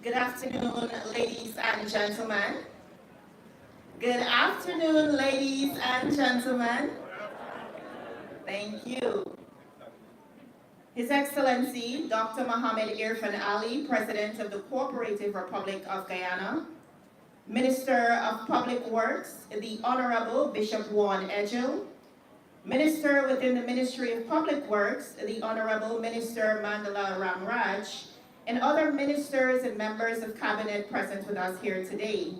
Good afternoon, ladies and gentlemen. Good afternoon, ladies and gentlemen. Thank you. His Excellency, Dr. Mohammed Irfan Ali, President of the Cooperative Republic of Guyana, Minister of Public Works, the Honorable Bishop Juan Edgel, Minister within the Ministry of Public Works, the Honorable Minister Mandela Ramraj, and other ministers and members of Cabinet present with us here today.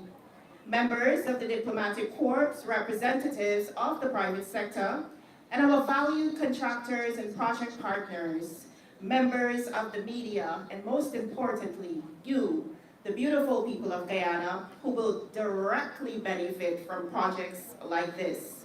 Members of the Diplomatic Corps, representatives of the private sector, and our valued contractors and project partners, members of the media, and most importantly, you, the beautiful people of Guyana, who will directly benefit from projects like this.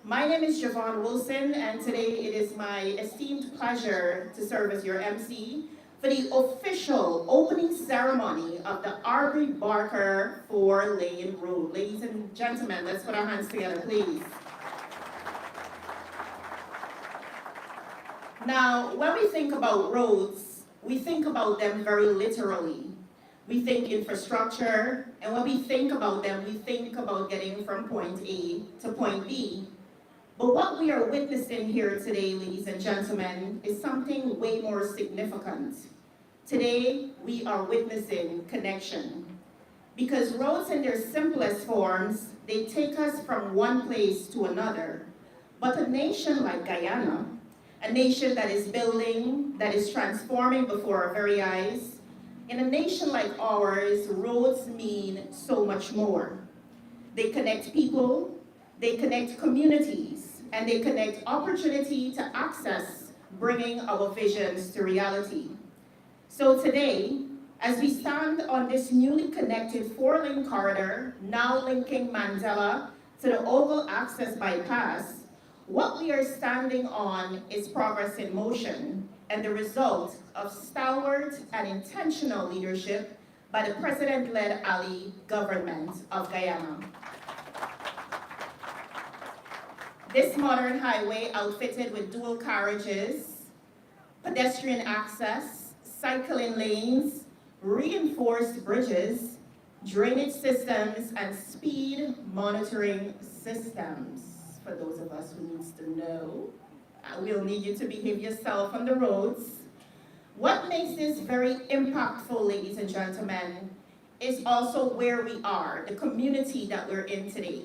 My name is Javon Wilson, and today it is my esteemed pleasure to serve as your MC for the official opening ceremony of the Aubrey Barker Lane Road. Ladies and gentlemen, let's put our hands together, please. Now, when we think about roads, we think about them very literally. We think infrastructure, and when we think about them, we think about getting from point A to point B. But what we are witnessing here today, ladies and gentlemen, is something way more significant. Today, we are witnessing connection. Because roads in their simplest forms, they take us from one place to another. But a nation like Guyana, a nation that is building, that is transforming before our very eyes, in a nation like ours, roads mean so much more. They connect people, they connect communities, and they connect opportunity to access, bringing our visions to reality. So today, as we stand on this newly connected four-lane corridor, now linking Mandela to the Oval Access Bypass, what we are standing on is progress in motion and the result of stalwart and intentional leadership by the President-led Ali government of Guyana. This modern highway, outfitted with dual carriages, pedestrian access, cycling lanes, reinforced bridges, drainage systems, and speed monitoring systems. For those of us who needs to know, we'll need you to behave yourself on the roads. What makes this very impactful, ladies and gentlemen, is also where we are, the community that we're in today.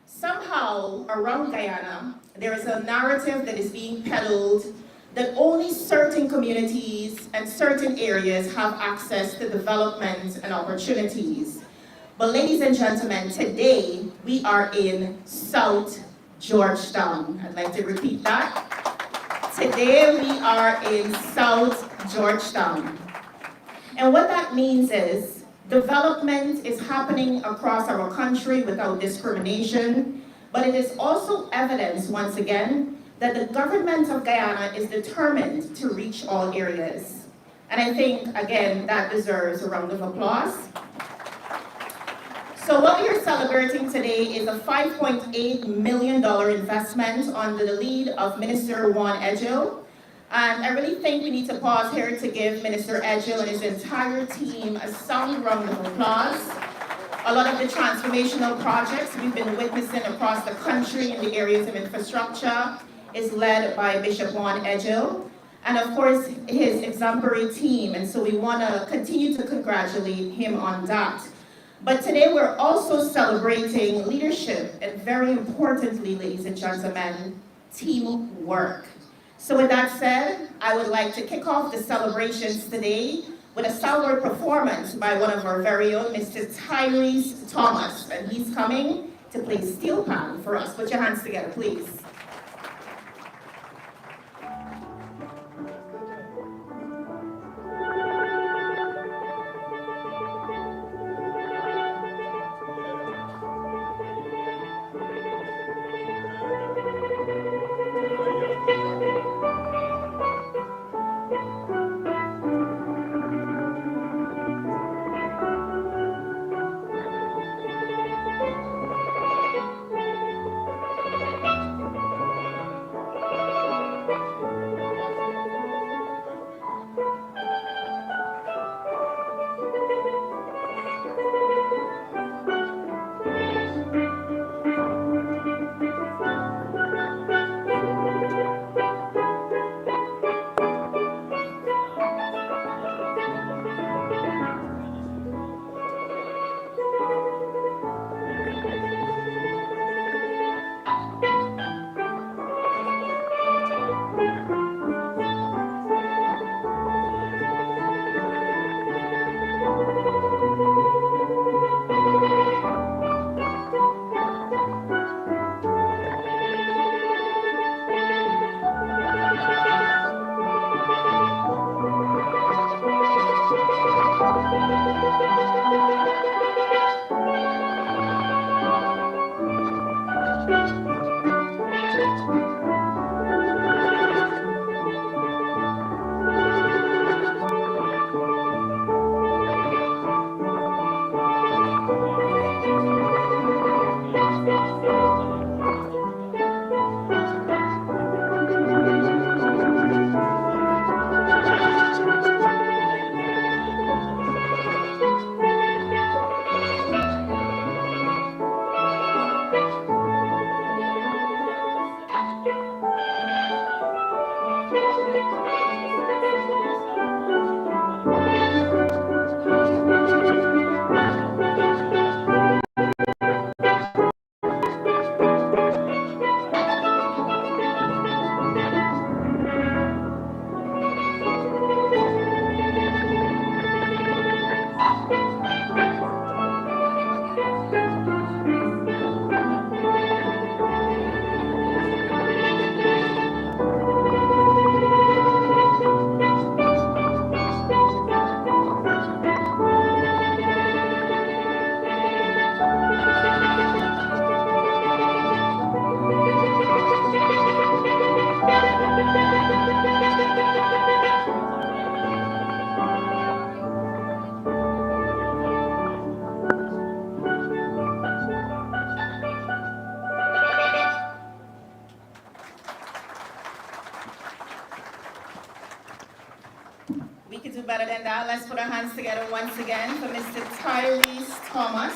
Somehow, around Guyana, there is a narrative that is being peddled that only certain communities and certain areas have access to development and opportunities. But ladies and gentlemen, today we are in South Georgetown. I'd like to repeat that. Today we are in South Georgetown. And what that means is development is happening across our country without discrimination, but it is also evidence, once again, that the government of Guyana is determined to reach all areas. And I think, again, that deserves a round of applause. So what we are celebrating today is a $5.8 million investment under the lead of Minister Juan Edgel. And I really think we need to pause here to give Minister Edgel and his entire team a sound round of applause. A lot of the transformational projects we've been witnessing across the country in the areas of infrastructure is led by Bishop Juan Edgel, and of course his exemplary team, and so we want to continue to congratulate him on that. But today we're also celebrating leadership, and very importantly, ladies and gentlemen, teamwork. So with that said, I would like to kick off the celebrations today with a stalwart performance by one of our very own, Mr. Tyrese Thomas, and he's coming to play steel pan for us. Put your hands together, please. do better than that. Let's put our hands together once again for Mr. Tyrese Thomas.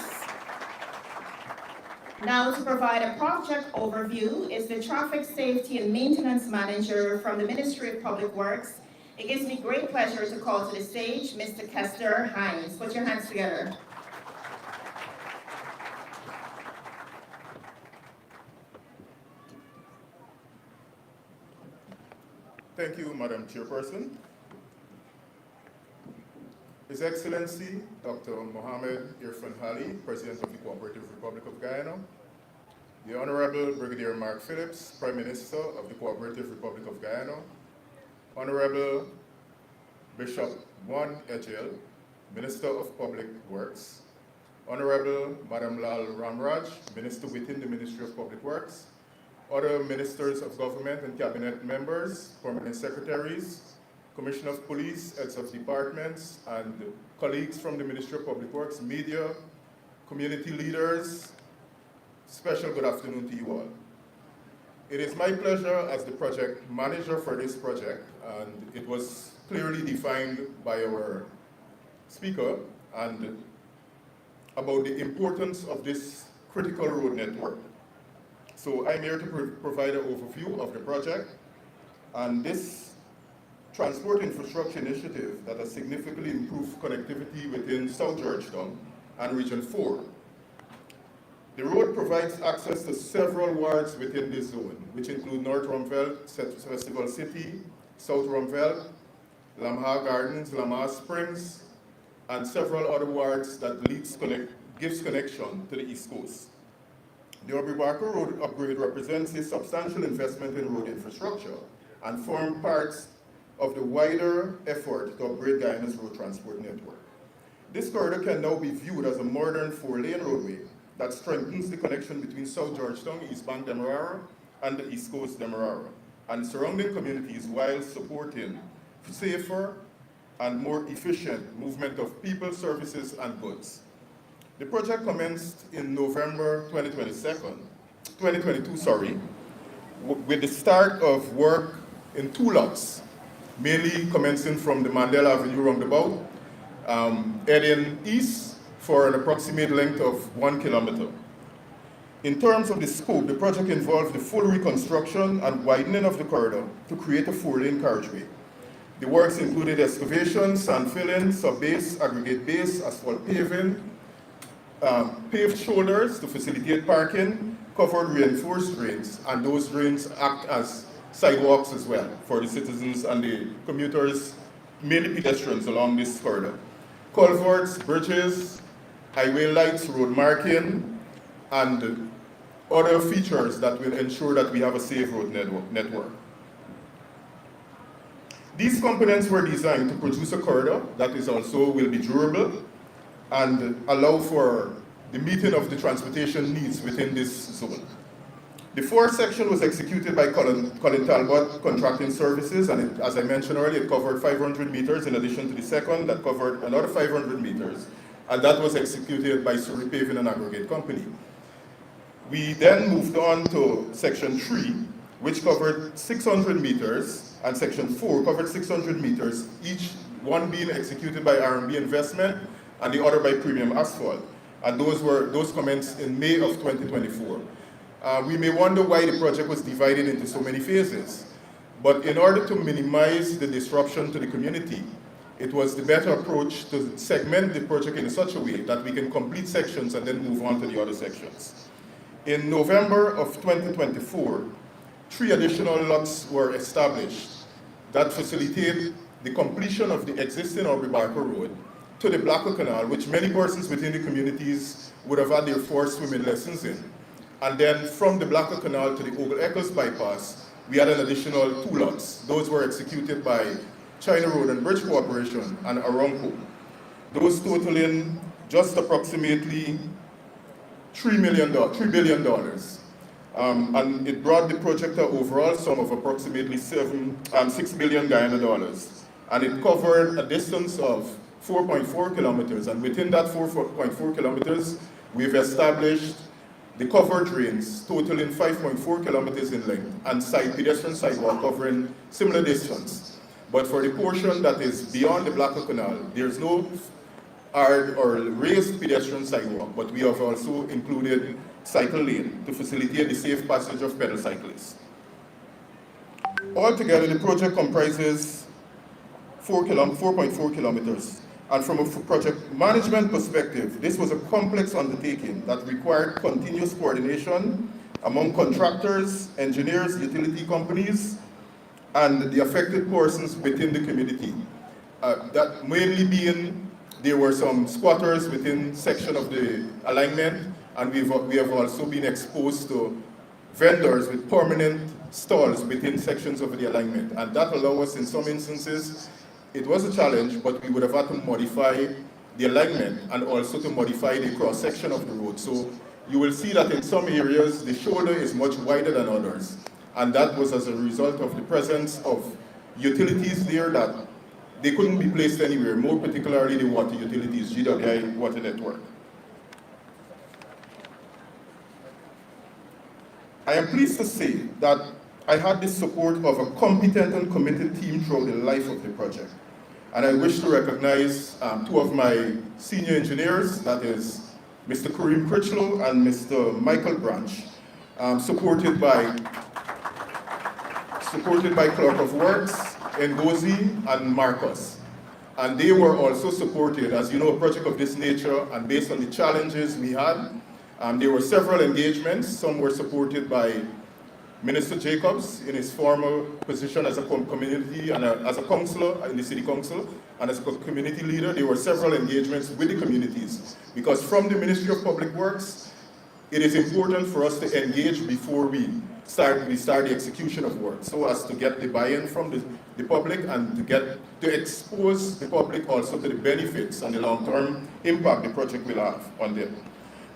Now to provide a project overview is the Traffic Safety and Maintenance Manager from the Ministry of Public Works. It gives me great pleasure to call to the stage Mr. Kester Hines. Put your hands together. Thank you, Madam Chairperson. His Excellency, Dr. Mohamed Irfan Hali, President of the Cooperative Republic of Guyana, the Honorable Brigadier Mark Phillips, Prime Minister of the Cooperative Republic of Guyana, Honorable Bishop Juan Ejel, Minister of Public Works, Honorable Madam Lal Ramraj, Minister within the Ministry of Public Works, other ministers of government and cabinet members, permanent secretaries, Commissioner of Police, heads of departments, and colleagues from the Ministry of Public Works, media, community leaders, special good afternoon to you all. It is my pleasure as the project manager for this project, and it was clearly defined by our speaker, and about the importance of this critical road network. So I'm here to provide an overview of the project, and this transport infrastructure initiative that has significantly improved connectivity within South Georgetown and Region 4. The road provides access to several wards within this zone, which include North Rumveld, Festival City, South Rumveld, Lamha Gardens, Lamha Springs, and several other wards that gives connection to the East Coast. The Aubrey Barker Road upgrade represents a substantial investment in road infrastructure and forms parts of the wider effort to upgrade Guyana's road transport network. This corridor can now be viewed as a modern 4-lane roadway that strengthens the connection between South Georgetown, East Bank Demerara, and the East Coast Demerara, and surrounding communities while supporting safer and more efficient movement of people, services, and goods. The project commenced in November 2022, with the start of work in 2 lots, mainly commencing from the Mandela Avenue roundabout, heading east for an approximate length of 1 kilometer. In terms of the scope, the project involved the full reconstruction and widening of the corridor to create a 4-lane carriageway. The works included excavation, sand filling, sub-base, aggregate base, asphalt paving, paved shoulders to facilitate parking, covered reinforced drains, and those drains act as sidewalks as well for the citizens and the commuters, mainly pedestrians along this corridor. Culverts, bridges, highway lights, road marking, and other features that will ensure that we have a safe road network. These components were designed to produce a corridor that is also will be durable and allow for the meeting of the transportation needs within this zone. The fourth section was executed by Colin Talbot Contracting Services, and as I mentioned earlier, it covered 500 meters in addition to the second that covered another 500 meters, and that was executed by Surrey Paving and Aggregate Company. We then moved on to section 3, which covered 600 meters, and section 4 covered 600 meters, each one being executed by R&B Investment and the other by Premium Asphalt. And those commenced in May of 2024. We may wonder why the project was divided into so many phases, but in order to minimize the disruption to the community, it was the better approach to segment the project in such a way that we can complete sections and then move on to the other sections. In November of 2024, 3 additional lots were established that facilitate the completion of the existing Aubrey Barker Road to the Blacker Canal, which many persons within the communities would have had their forced swimming lessons in. And then from the Blacker Canal to the Ogle Eccles bypass, we had an additional 2 lots. Those were executed by China Road and Bridge Corporation and Aramco. Those totaling just approximately $3 billion. And it brought the project an overall sum of approximately 6 billion Guyana dollars. And it covered a distance of 4.4 kilometers. And within that 4.4 kilometers, we've established the covered drains totaling 5.4 kilometers in length and pedestrian sidewalk covering similar distance. But for the portion that is beyond the Blackwell Canal, there's no hard or raised pedestrian sidewalk, but we have also included cycle lane to facilitate the safe passage of pedal cyclists. Altogether, the project comprises 4.4 kilometers. And from a project management perspective, this was a complex undertaking that required continuous coordination among contractors, engineers, utility companies, and the affected persons within the community. That mainly being, there were some squatters within section of the alignment, and we have also been exposed to vendors with permanent stalls within sections of the alignment. And that allowed us, in some instances, it was a challenge, but we would have had to modify the alignment and also to modify the cross-section of the road. So you will see that in some areas, the shoulder is much wider than others. And that was as a result of the presence of utilities there that they couldn't be placed anywhere, more particularly the water utilities, GWI Water Network. I am pleased to say that I had the support of a competent and committed team throughout the life of the project. And I wish to recognize two of my senior engineers, that is Mr. Kareem Critchlow and Mr. Michael Branch, supported by Clerk of Works, Ngozi and Marcus. And they were also supported, as you know, a project of this nature, and based on the challenges we had, there were several engagements. Some were supported by Minister Jacobs in his former position as a community and as a councillor in the city council, and as a community leader. There were several engagements with the communities, because from the Ministry of Public Works, it is important for us to engage before we start the execution of work, so as to get the buy-in from the public and to expose the public also to the benefits and the long-term impact the project will have on them.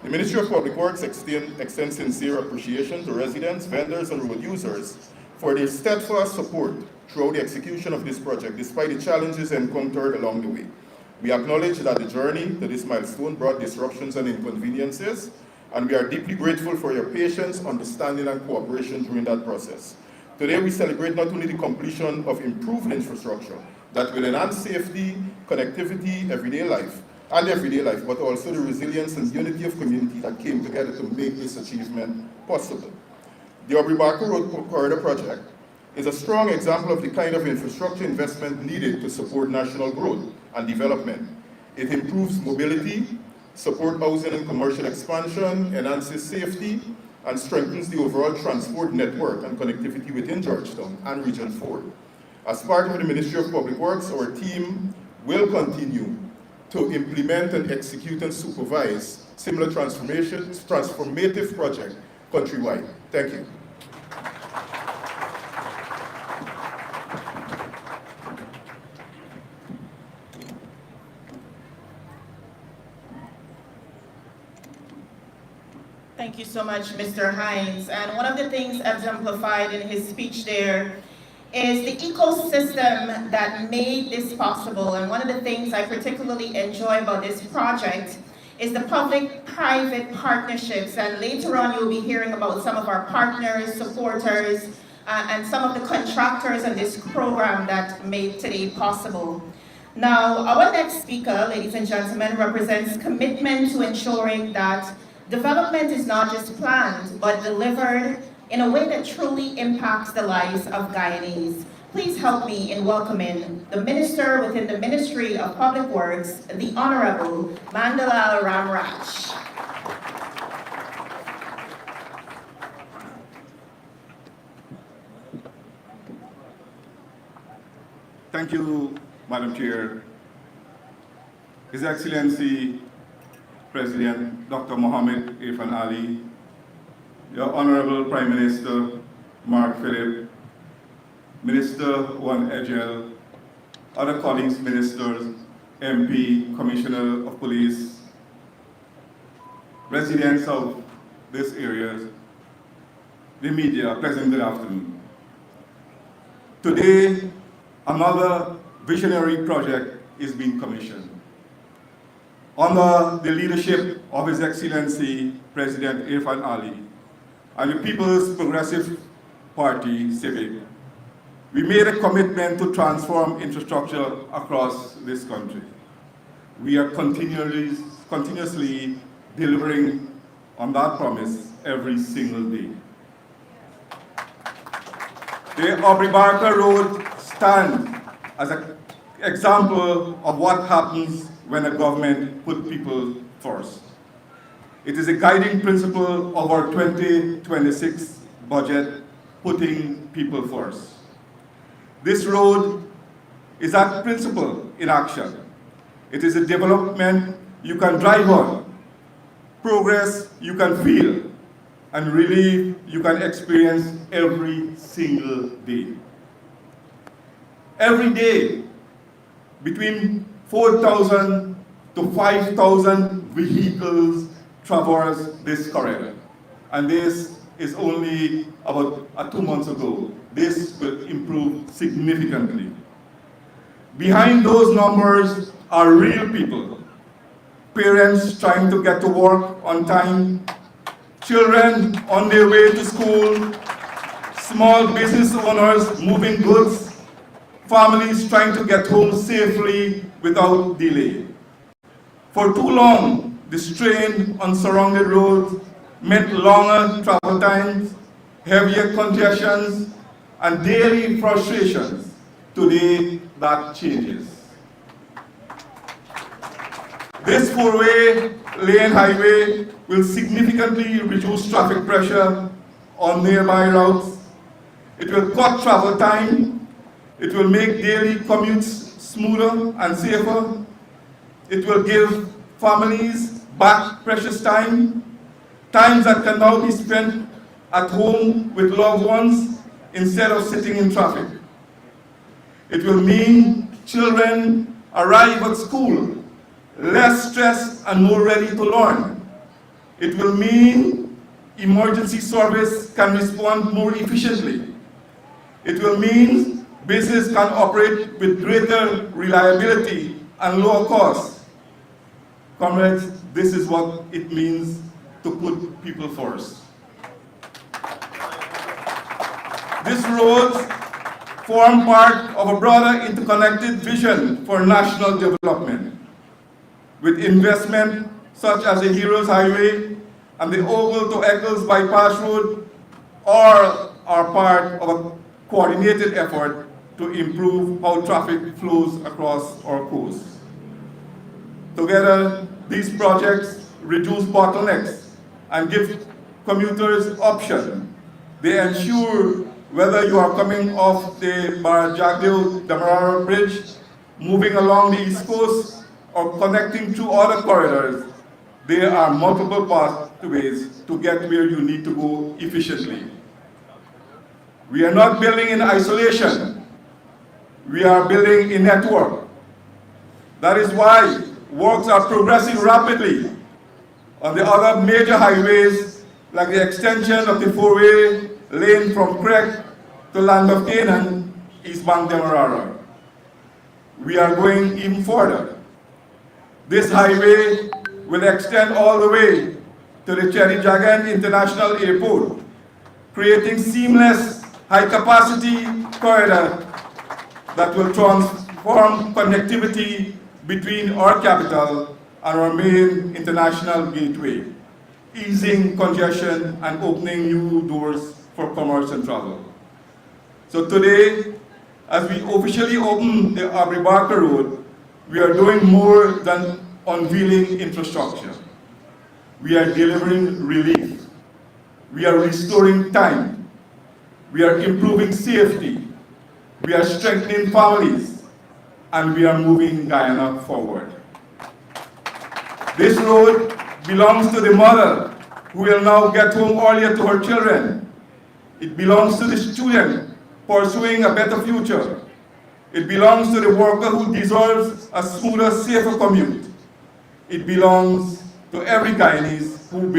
The Ministry of Public Works extends sincere appreciation to residents, vendors, and road users for their steadfast support throughout the execution of this project, despite the challenges encountered along the way. We acknowledge that the journey to this milestone brought disruptions and inconveniences, and we are deeply grateful for your patience, understanding, and cooperation during that process. Today, we celebrate not only the completion of improved infrastructure that will enhance safety, connectivity, everyday life, but also the resilience and unity of community that came together to make this achievement possible. The Aubrey Barker Road Corridor Project is a strong example of the kind of infrastructure investment needed to support national growth and development. It improves mobility, supports housing and commercial expansion, enhances safety, and strengthens the overall transport network and connectivity within Georgetown and Region 4. As part of the Ministry of Public Works, our team will continue to implement and execute and supervise similar transformative projects countrywide. Thank you. Thank you so much, Mr. Hines. And one of the things exemplified in his speech there is the ecosystem that made this possible. And one of the things I particularly enjoy about this project is the public-private partnerships. And later on, you'll be hearing about some of our partners, supporters, and some of the contractors in this program that made today possible. Now, our next speaker, ladies and gentlemen, represents commitment to ensuring that development is not just planned, but delivered in a way that truly impacts the lives of Guyanese. Please help me in welcoming the Minister within the Ministry of Public Works, the Honorable Mandalal Ramraj. Thank you, Madam Chair. His Excellency, President Dr. Mohammed Irfan Ali, Your Honorable Prime Minister Mark Phillip, Minister Juan Egel, other colleagues, ministers, MP, Commissioner of Police, residents of this area, the media, pleasant good afternoon. Today, another visionary project is being commissioned. Under the leadership of His Excellency President Irfan Ali and the People's Progressive Party, Civic, We made a commitment to transform infrastructure across this country. We are continuously delivering on that promise every single day. The Aubrey Barker Road stands as an example of what happens when a government puts people first. It is a guiding principle of our 2026 budget, putting people first. This road is that principle in action. It is a development you can drive on, progress you can feel, and relief you can experience every single day. Every day, between 4,000 to 5,000 vehicles traverse this corridor. And this is only about 2 months ago. This will improve significantly. Behind those numbers are real people. Parents trying to get to work on time, children on their way to school, small business owners moving goods, families trying to get home safely without delay. For too long, the strain on surrounded roads meant longer travel times, heavier congestions, and daily frustrations. Today, that changes. This four-way lane highway will significantly reduce traffic pressure on nearby routes. It will cut travel time. It will make daily commutes smoother and safer. It will give families back precious time that can now be spent at home with loved ones instead of sitting in traffic. It will mean children arrive at school less stressed and more ready to learn. It will mean emergency service can respond more efficiently. It will mean business can operate with greater reliability and lower cost. Comrades, this is what it means to put people first. These roads form part of a broader interconnected vision for national development, with investment such as the Heroes Highway and the Oval to Eccles Bypass Road, all are part of a coordinated effort to improve how traffic flows across our coast. Together, these projects reduce bottlenecks and give commuters options. They ensure whether you are coming off the Barajagdeo-Demerara Bridge, moving along the East Coast, or connecting through other corridors, there are multiple pathways to get where you need to go efficiently. We are not building in isolation. We are building a network. That is why works are progressing rapidly on the other major highways, like the extension of the four-way lane from Craig to Land of Canaan, East Bank Demerara. We are going even further. This highway will extend all the way to the Cherry Jagan International Airport, creating seamless, high-capacity corridor that will transform connectivity between our capital and our main international gateway, easing congestion and opening new doors for commerce and travel. So today, as we officially open the Aubrey Barker Road, we are doing more than unveiling infrastructure. We are delivering relief. We are restoring time. We are improving safety. We are strengthening families. And we are moving Guyana forward. This road belongs to the mother who will now get home earlier to her children. It belongs to the student pursuing a better future. It belongs to the worker who deserves a smoother, safer commute. It belongs to every Guyanese who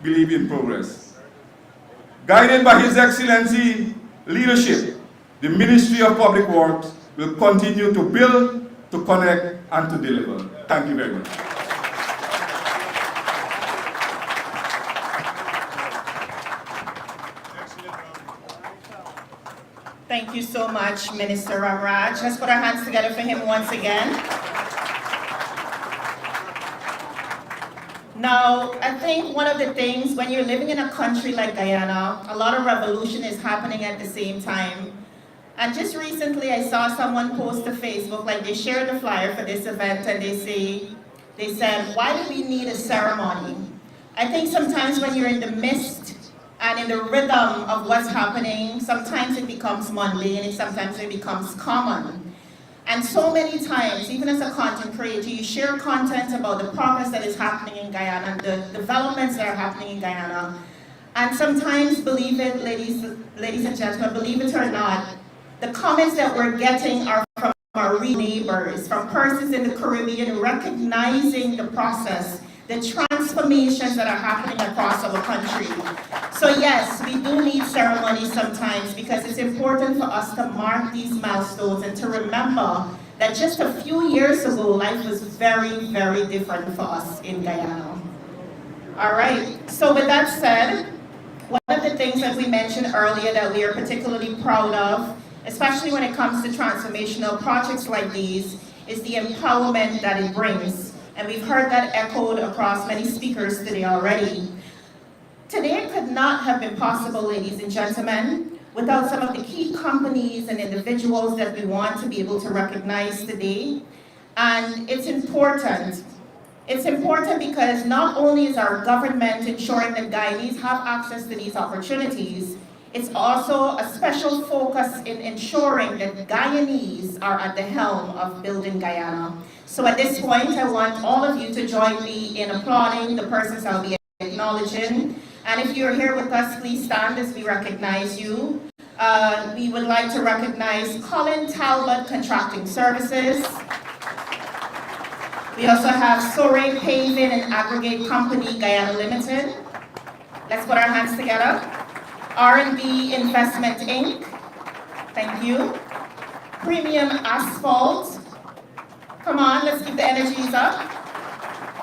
believe in progress. Guided by His Excellency leadership, the Ministry of Public Works will continue to build, to connect, and to deliver. Thank you very much. Thank you so much, Minister Ramraj. Let's put our hands together for him once again. Now, I think one of the things when you're living in a country like Guyana, a lot of revolution is happening at the same time. And just recently I saw someone post to Facebook, like they shared the flyer for this event and they said, why do we need a ceremony? I think sometimes when you're in the midst and in the rhythm of what's happening, sometimes it becomes mundane and sometimes it becomes common. And so many times, even as a content creator, you share content about the progress that is happening in Guyana, the developments that are happening in Guyana. And sometimes, believe it, ladies and gentlemen, believe it or not, the comments that we're getting are from our real neighbors, from persons in the Caribbean recognizing the process, the transformations that are happening across our country. So yes, we do need ceremonies sometimes because it's important for us to mark these milestones and to remember that just a few years ago, life was very, very different for us in Guyana. All right, so with that said, one of the things that we mentioned earlier that we are particularly proud of, especially when it comes to transformational projects like these, is the empowerment that it brings. And we've heard that echoed across many speakers today already. Today could not have been possible, ladies and gentlemen, without some of the key companies and individuals that we want to be able to recognize today. And it's important. It's important because not only is our government ensuring that Guyanese have access to these opportunities, it's also a special focus in ensuring that Guyanese are at the helm of building Guyana. So at this point, I want all of you to join me in applauding the persons I'll be acknowledging. And if you're here with us, please stand as we recognize you. We would like to recognize Colin Talbot Contracting Services. We also have Soray Paving and Aggregate Company, Guyana Limited. Let's put our hands together. R&B Investment Inc. Thank you. Premium Asphalt. Come on, let's keep the energies up.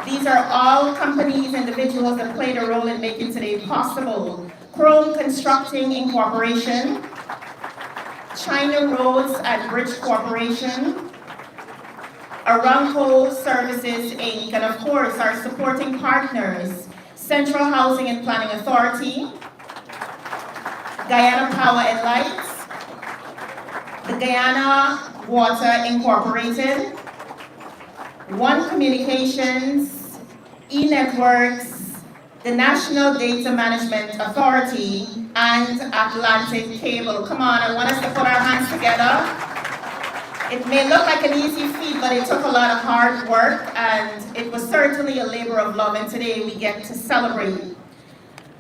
These are all companies, individuals that played a role in making today possible. Chrome Constructing Incorporation, China Roads and Bridge Corporation, Aramco Services Inc., and of course our supporting partners, Central Housing and Planning Authority, Guyana Power and Lights, the Guyana Water Incorporated, One Communications, E-Networks, the National Data Management Authority, and Atlantic Cable. Come on, I want us to put our hands together. It may look like an easy feat, but it took a lot of hard work, and it was certainly a labor of love, and today we get to celebrate.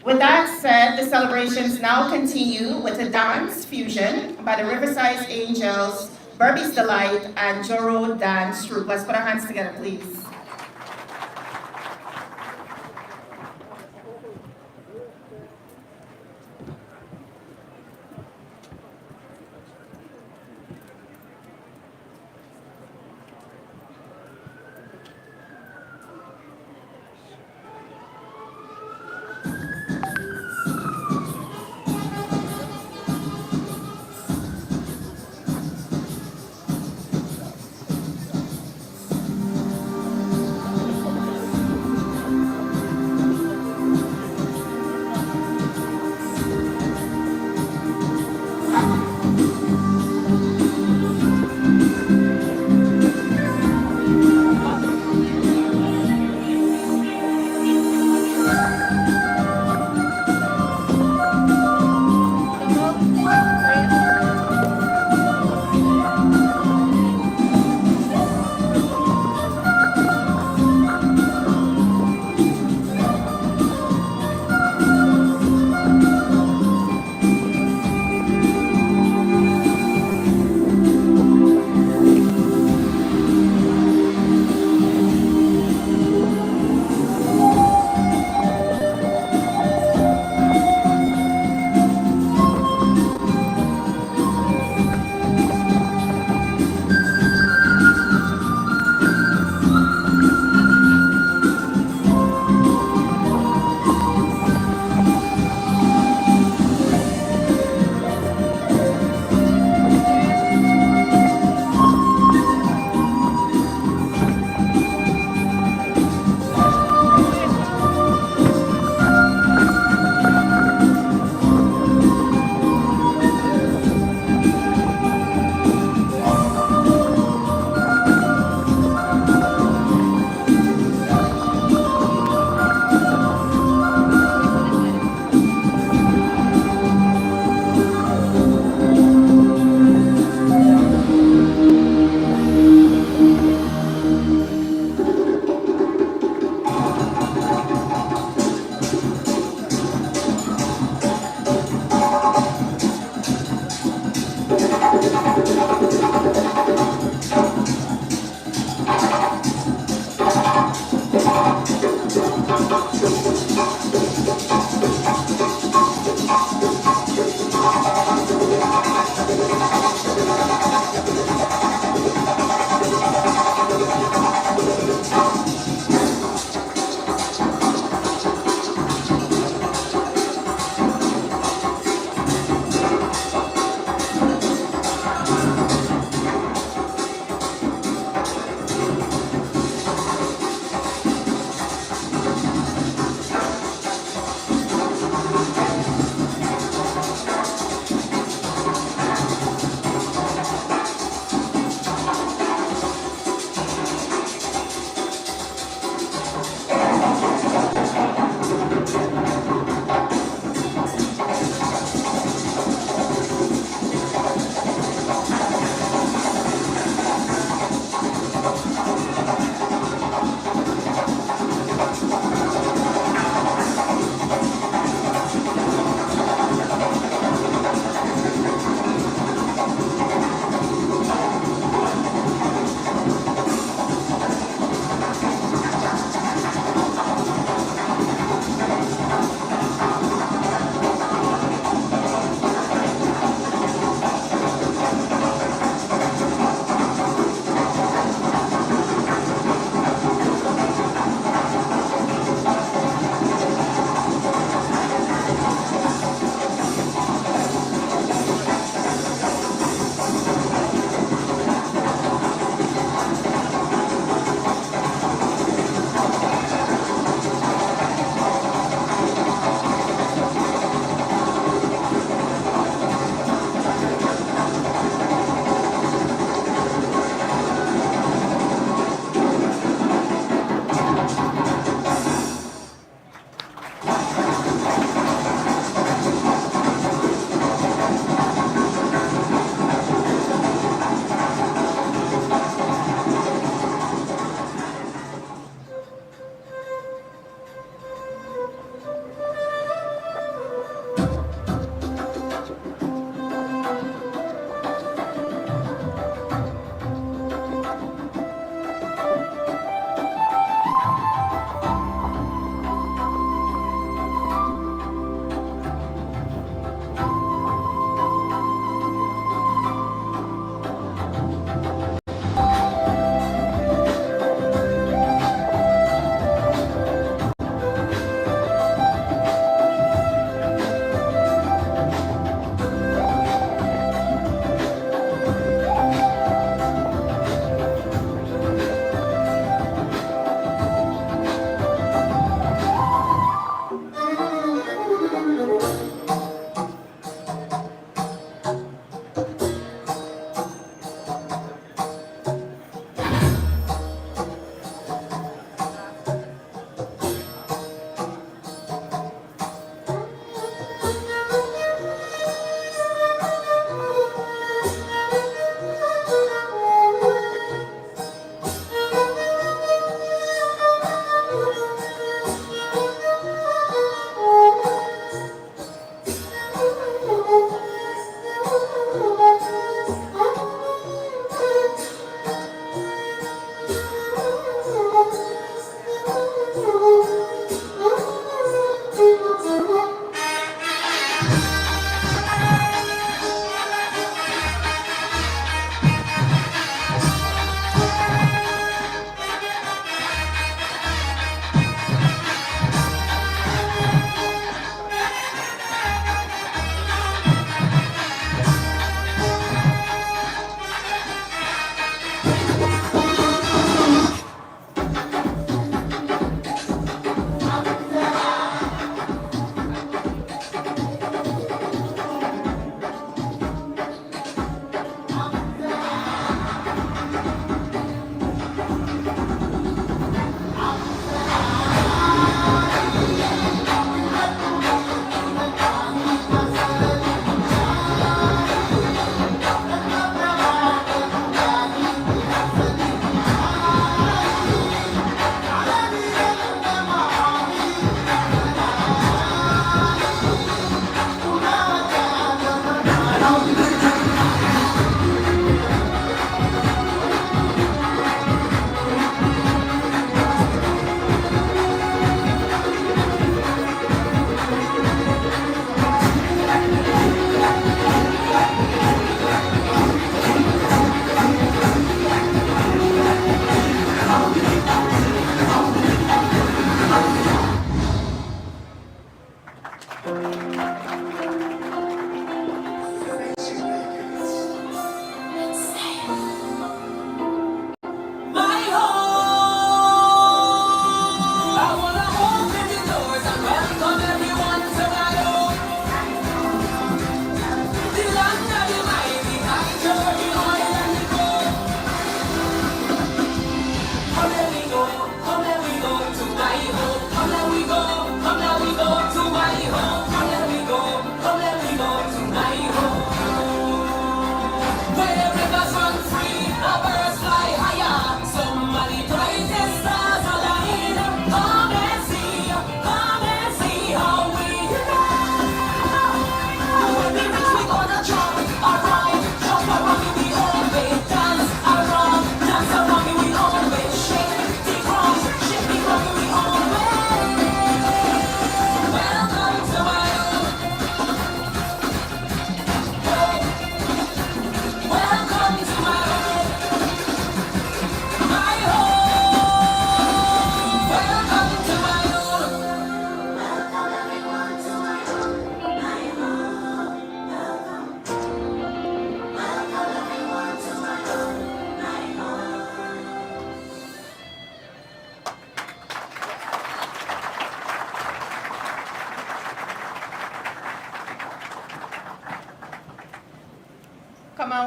With that said, the celebrations now continue with a dance fusion by the Riverside Angels, Burby's Delight, and Joro Dance Troupe. Let's put our hands together, please.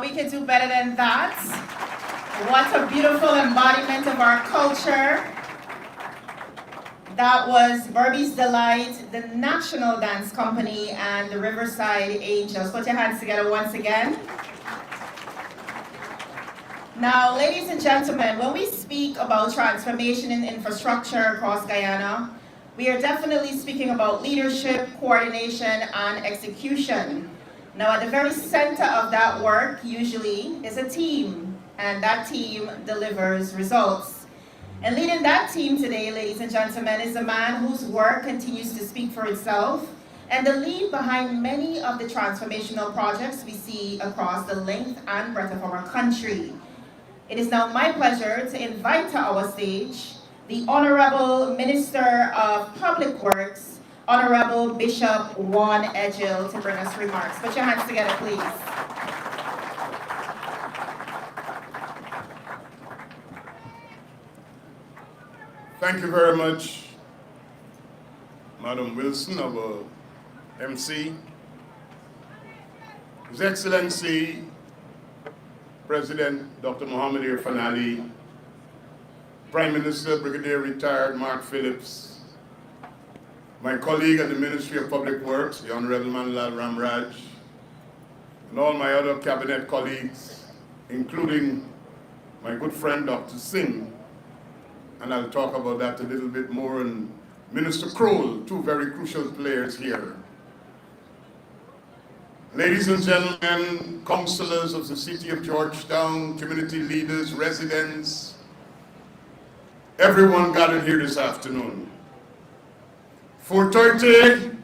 we could do better than that. What a beautiful embodiment of our culture. That was Burby's Delight, the National Dance Company, and the Riverside Angels. Put your hands together once again. Now, ladies and gentlemen, when we speak about transformation in infrastructure across Guyana, we are definitely speaking about leadership, coordination, and execution. Now, at the very center of that work, usually, is a team, and that team delivers results. And leading that team today, ladies and gentlemen, is a man whose work continues to speak for itself, and the lead behind many of the transformational projects we see across the length and breadth of our country. It is now my pleasure to invite to our stage the Honorable Minister of Public Works, Honorable Bishop Juan Edgil, to bring us remarks. Put your hands together, please. Thank you very much, Madam Wilson, our MC. His Excellency, President Dr. Mohamed Irfan Ali, Prime Minister Brigadier Retired Mark Phillips, my colleague at the Ministry of Public Works, the Honorable Manlal Ramraj, and all my other cabinet colleagues, including my good friend Dr. Singh, and I'll talk about that a little bit more, and Minister Kroll, two very crucial players here. Ladies and gentlemen, councillors of the city of Georgetown, community leaders, residents, everyone gathered here this afternoon. 4:30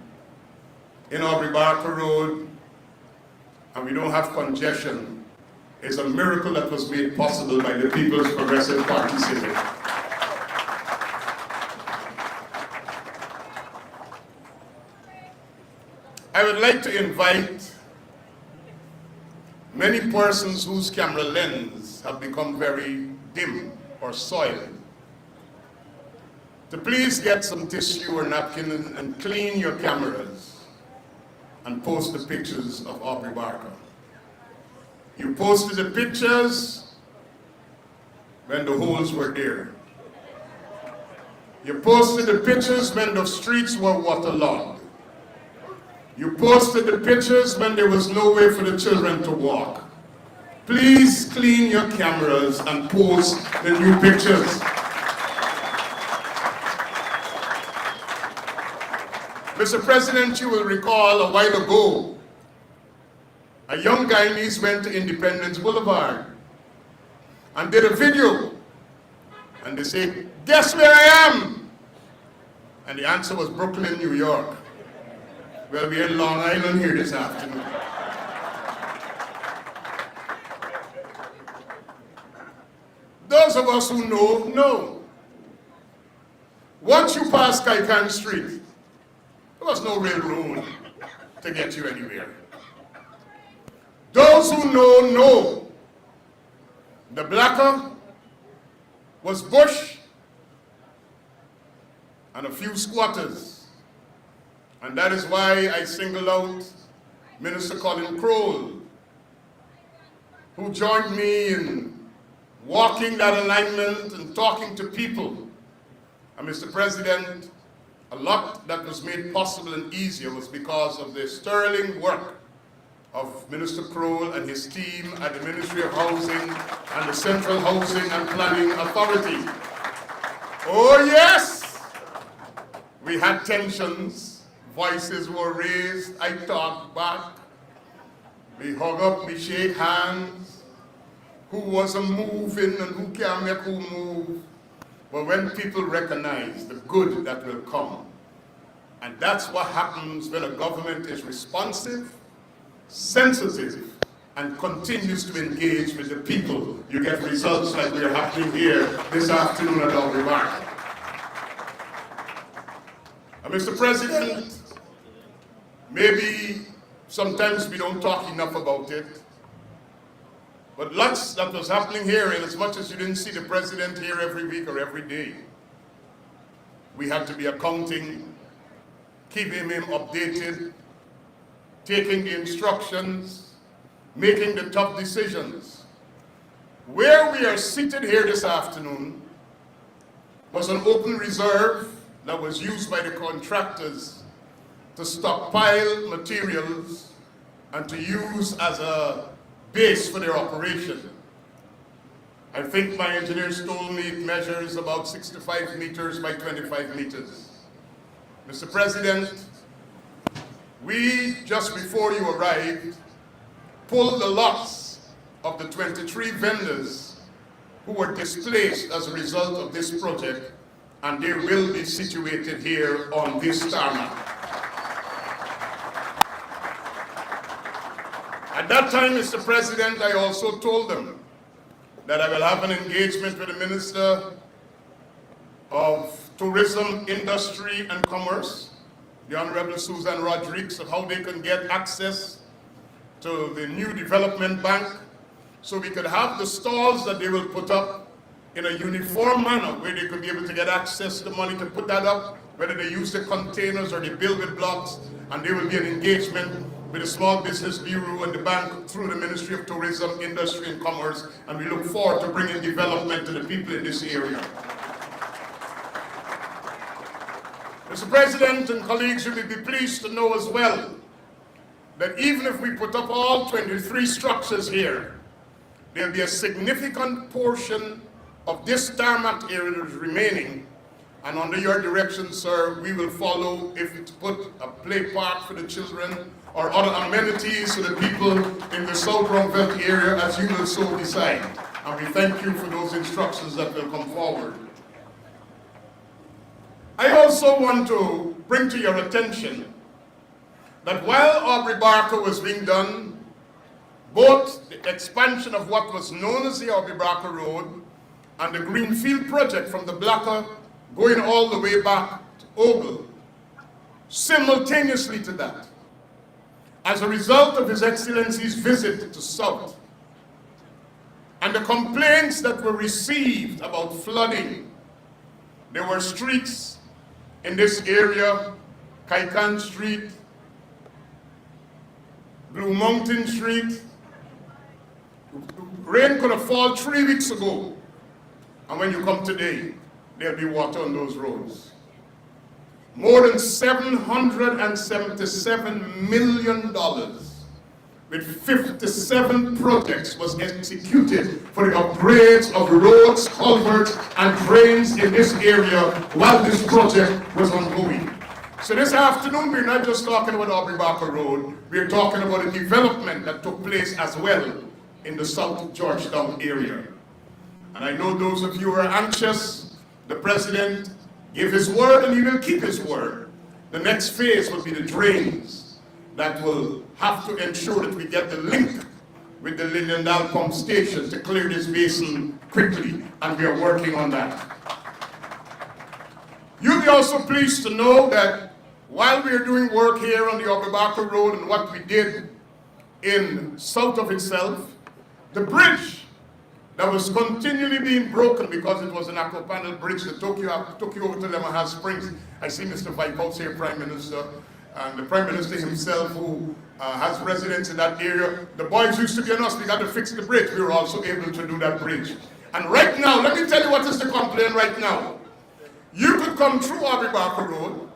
in Aubrey Barker Road, and we don't have congestion, is a miracle that was made possible by the People's Progressive Party Civic. I would like to invite many persons whose camera lens have become very dim or soiled to please get some tissue or napkin and clean your cameras and post the pictures of Aubrey Barker. You posted the pictures when the holes were there. You posted the pictures when the streets were waterlogged. You posted the pictures when there was no way for the children to walk. Please clean your cameras and post the new pictures. Mr. President, you will recall a while ago, a young Guyanese went to Independence Boulevard and did a video. And they said, "Guess where I am?" And the answer was Brooklyn, New York. Well, we're in Long Island here this afternoon. Those of us who know. Once you pass Kaikan Street, there was no real road to get you anywhere. Those who know. The blacker was bush and a few squatters. And that is why I single out Minister Colin Kroll, who joined me in walking that alignment and talking to people. And Mr. President, a lot that was made possible and easier was because of the sterling work of Minister Kroll and his team at the Ministry of Housing and the Central Housing and Planning Authority. Oh yes, we had tensions. Voices were raised, I talked back. We hug up, we shake hands. Who wasn't moving and who can't make who move. But when people recognize the good that will come, and that's what happens when a government is responsive, sensitive, and continues to engage with the people, you get results like we're happening here this afternoon at Aubrey Barker. Mr. President, maybe sometimes we don't talk enough about it, but lots that was happening here, and as much as you didn't see the president here every week or every day, we had to be accounting, keeping him updated, taking the instructions, making the tough decisions. Where we are seated here this afternoon was an open reserve that was used by the contractors to stockpile materials and to use as a base for their operation. I think my engineers told me it measures about 65 meters by 25 meters. Mr. President, we, just before you arrived, pulled the lots of the 23 vendors who were displaced as a result of this project, and they will be situated here on this tarmac. At that time, Mr. President, I also told them that I will have an engagement with the Minister of Tourism, Industry and Commerce, the Honorable Susan Rodriguez, of how they can get access to the new development bank so we could have the stalls that they will put up in a uniform manner where they could be able to get access to the money to put that up, whether they use the containers or they build with blocks, and there will be an engagement with the Small Business Bureau and the bank through the Ministry of Tourism, Industry and Commerce, and we look forward to bringing development to the people in this area. Mr. President and colleagues, you will be pleased to know as well that even if we put up all 23 structures here, there will be a significant portion of this tarmac area that is remaining, and under your direction, sir, we will follow if it's put a play park for the children or other amenities to the people in the South Ruimveldt area as you will so decide. And we thank you for those instructions that will come forward. I also want to bring to your attention that while Aubrey Barker was being done, both the expansion of what was known as the Aubrey Barker Road and the Greenfield project from the Blacker going all the way back to Ogle, simultaneously to that, as a result of His Excellency's visit to South and the complaints that were received about flooding, there were streets in this area, Kaikan Street, Blue Mountain Street. Rain could have fallen 3 weeks ago, and when you come today, there'll be water on those roads. More than $777 million with 57 projects was executed for the upgrades of roads, culverts, and drains in this area while this project was ongoing. So this afternoon, we're not just talking about Aubrey Barker Road, we're talking about a development that took place as well in the South Georgetown area. And I know those of you who are anxious. The President gave his word and he will keep his word. The next phase will be the drains that will have to ensure that we get the link with the Lindendal pump station to clear this basin quickly, and we are working on that. You'll be also pleased to know that while we are doing work here on the Aubrey Barker Road and what we did in south of itself, the bridge that was continually being broken because it was an aquapanel bridge that took you over to Lemaha Springs. I see Mr. Vipaus here, Prime Minister, and the Prime Minister himself who has residence in that area. The boys used to be on us, we got to fix the bridge. We were also able to do that bridge. And right now, let me tell you what is the complaint right now. You could come through Aubrey Barker Road,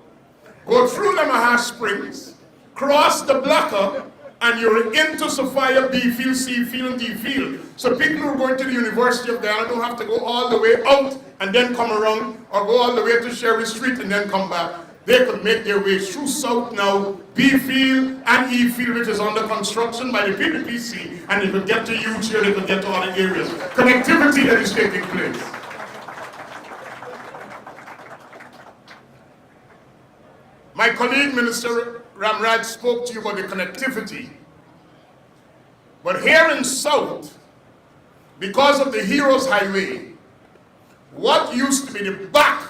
go through Lemaha Springs, cross the Blacker, and you're into Sophia B Field, C Field, D Field. So people who are going to the University of Guyana don't have to go all the way out and then come around, or go all the way to Sherry Street and then come back. They could make their way through South now, B Field and E Field, which is under construction by the PPPC, and they could get to Hughes here, they could get to other areas. Connectivity that is taking place. My colleague, Minister Ramraj, spoke to you about the connectivity. But here in South, because of the Heroes Highway, what used to be the back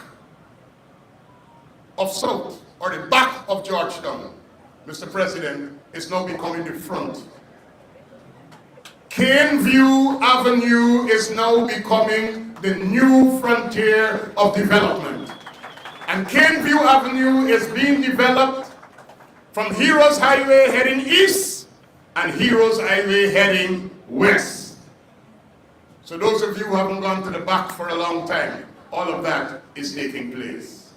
of South, or the back of Georgetown, Mr. President, is now becoming the front. Caneview Avenue is now becoming the new frontier of development. And Caneview Avenue is being developed from Heroes Highway heading east and Heroes Highway heading west. So those of you who haven't gone to the back for a long time, all of that is taking place.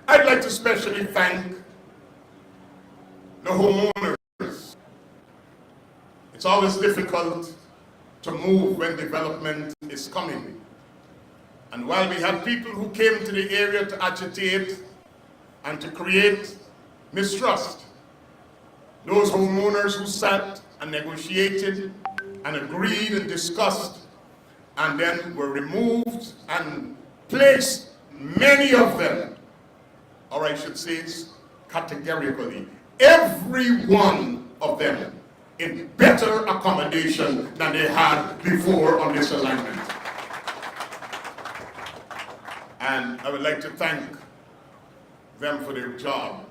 I'd like to especially thank the homeowners. It's always difficult to move when development is coming. And while we had people who came to the area to agitate and to create mistrust, those homeowners who sat and negotiated and agreed and discussed and then were removed and placed, many of them, or I should say categorically, every one of them in better accommodation than they had before on this alignment. And I would like to thank them for their job.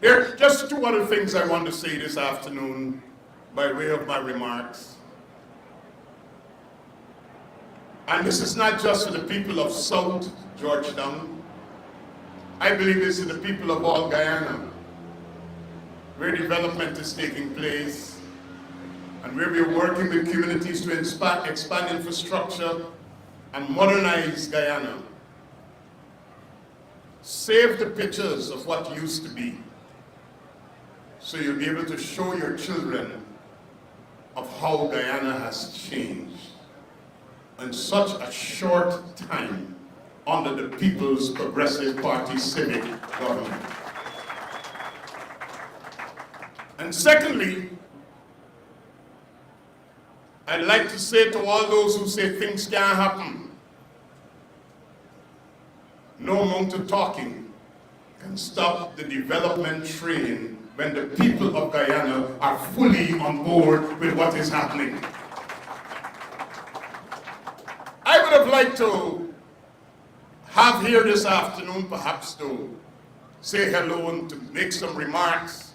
There are just two other things I want to say this afternoon by way of my remarks. And this is not just for the people of South Georgetown. I believe this is the people of all Guyana, where development is taking place and where we're working with communities to expand infrastructure and modernize Guyana. Save the pictures of what used to be, so you'll be able to show your children of how Guyana has changed in such a short time under the People's Progressive Party civic government. And secondly, I'd like to say to all those who say things can't happen, no amount of talking can stop the development train when the people of Guyana are fully on board with what is happening. I would have liked to have here this afternoon, perhaps to say hello and to make some remarks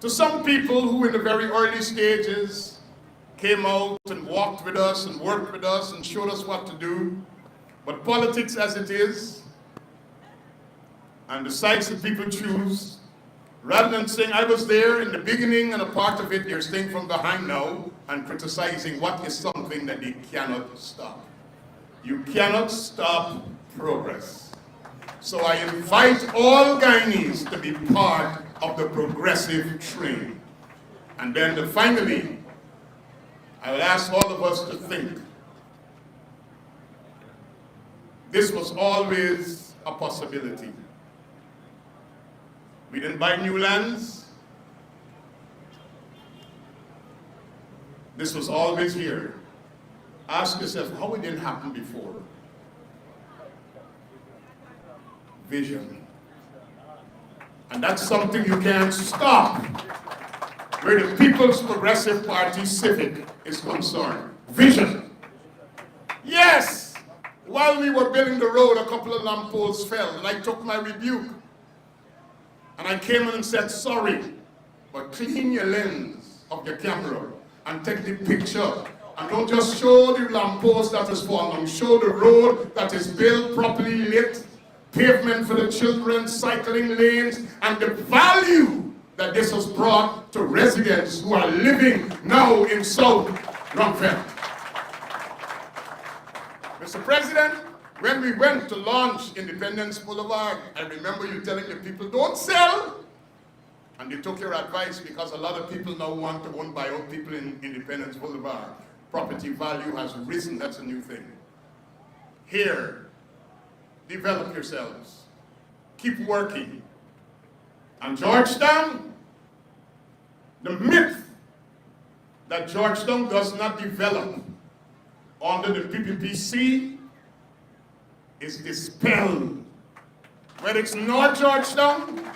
to some people who in the very early stages came out and walked with us and worked with us and showed us what to do. But politics as it is, and the sides that people choose, rather than saying I was there in the beginning and a part of it, they're staying from behind now and criticizing what is something that they cannot stop. You cannot stop progress. So I invite all Guyanese to be part of the progressive train. And then finally, I will ask all of us to think. This was always a possibility. We didn't buy new lands. This was always here. Ask yourself, how it didn't happen before? Vision. And that's something you can't stop where the People's Progressive Party civic is concerned. Vision. Yes, while we were building the road, a couple of lampposts fell, and I took my rebuke. And I came in and said, sorry, but clean your lens of your camera and take the picture. And don't just show the lamppost that is fallen, show the road that is built, properly lit, pavement for the children, cycling lanes, and the value that this has brought to residents who are living now in South Rumford. Mr. President, when we went to launch Independence Boulevard, I remember you telling the people, don't sell. And they took your advice because a lot of people now want to own by out people in Independence Boulevard. Property value has risen, that's a new thing. Here, develop yourselves. Keep working. And Georgetown, the myth that Georgetown does not develop under the PPPC is dispelled. Whether it's North Georgetown,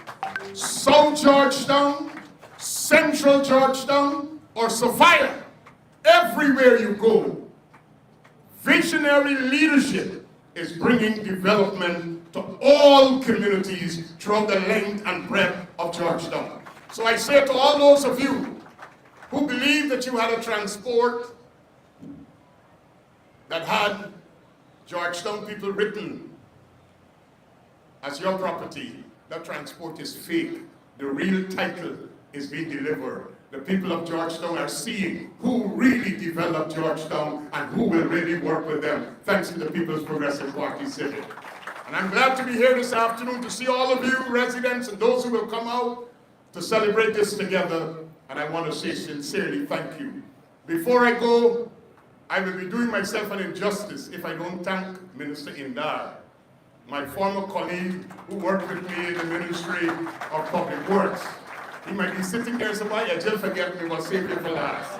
South Georgetown, Central Georgetown, or Sophia, everywhere you go, visionary leadership is bringing development to all communities throughout the length and breadth of Georgetown. So I say to all those of you who believe that you had a transport that had Georgetown people written as your property, that transport is fake. The real title is being delivered. The people of Georgetown are seeing who really developed Georgetown and who will really work with them, thanks to the People's Progressive Party Civic. And I'm glad to be here this afternoon to see all of you residents and those who will come out to celebrate this together. And I want to say sincerely thank you. Before I go, I will be doing myself an injustice if I don't thank Minister Indar, my former colleague who worked with me in the Ministry of Public Works. He might be sitting there somewhere, I just forget me, was saving for last.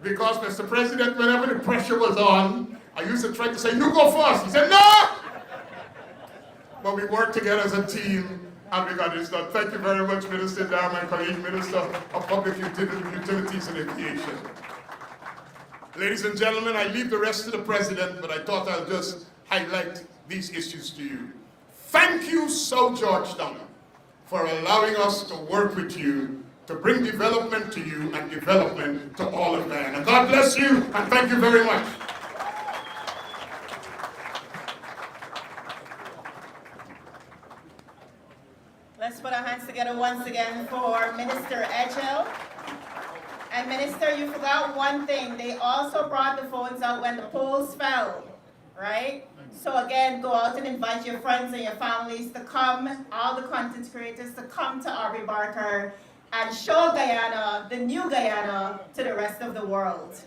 Because, Mr. President, whenever the pressure was on, I used to try to say, you go first. He said, no! But we worked together as a team, and we got this done. Thank you very much, Minister Indar, my colleague, Minister of Public Utilities and Aviation. Ladies and gentlemen, I leave the rest to the President, but I thought I'll just highlight these issues to you. Thank you, South Georgetown, for allowing us to work with you, to bring development to you and development to all of Guyana. God bless you, and thank you very much. Let's put our hands together once again for Minister Edgell. And Minister, you forgot one thing. They also brought the phones out when the polls fell, right? So again, go out and invite your friends and your families to come, all the content creators to come to Aubrey Barker and show Guyana, the new Guyana, to the rest of the world.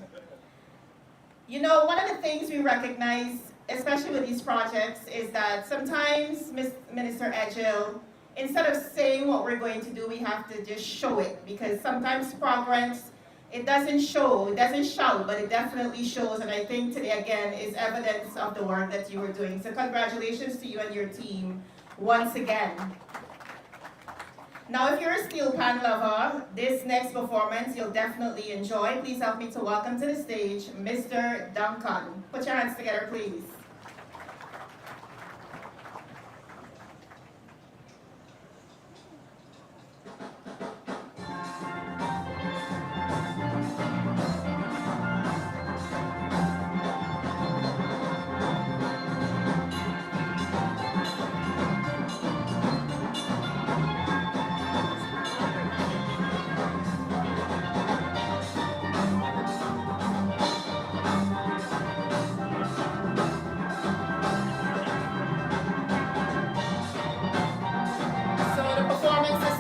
You know, one of the things we recognize, especially with these projects, is that sometimes, Minister Edgell, instead of saying what we're going to do, we have to just show it, because sometimes progress, it doesn't show, it doesn't shout, but it definitely shows, and I think today again is evidence of the work that you were doing. So congratulations to you and your team once again. Now if you're a steel pan lover, this next performance you'll definitely enjoy. Please help me to welcome to the stage Mr. Duncan. Put your hands together, please.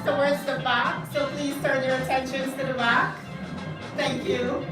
Towards the back, so please turn your attentions to the back. Thank you.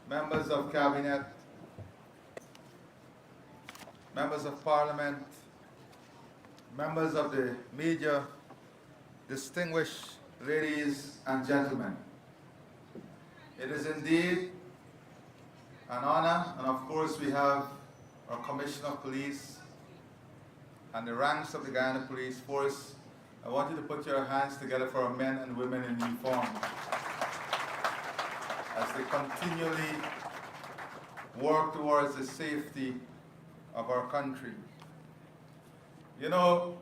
members of cabinet, members of parliament, members of the media, distinguished ladies and gentlemen. It is indeed an honor, and of course we have our Commissioner of Police and the ranks of the Guyana Police Force. I want you to put your hands together for our men and women in uniform as they continually work towards the safety of our country. You know,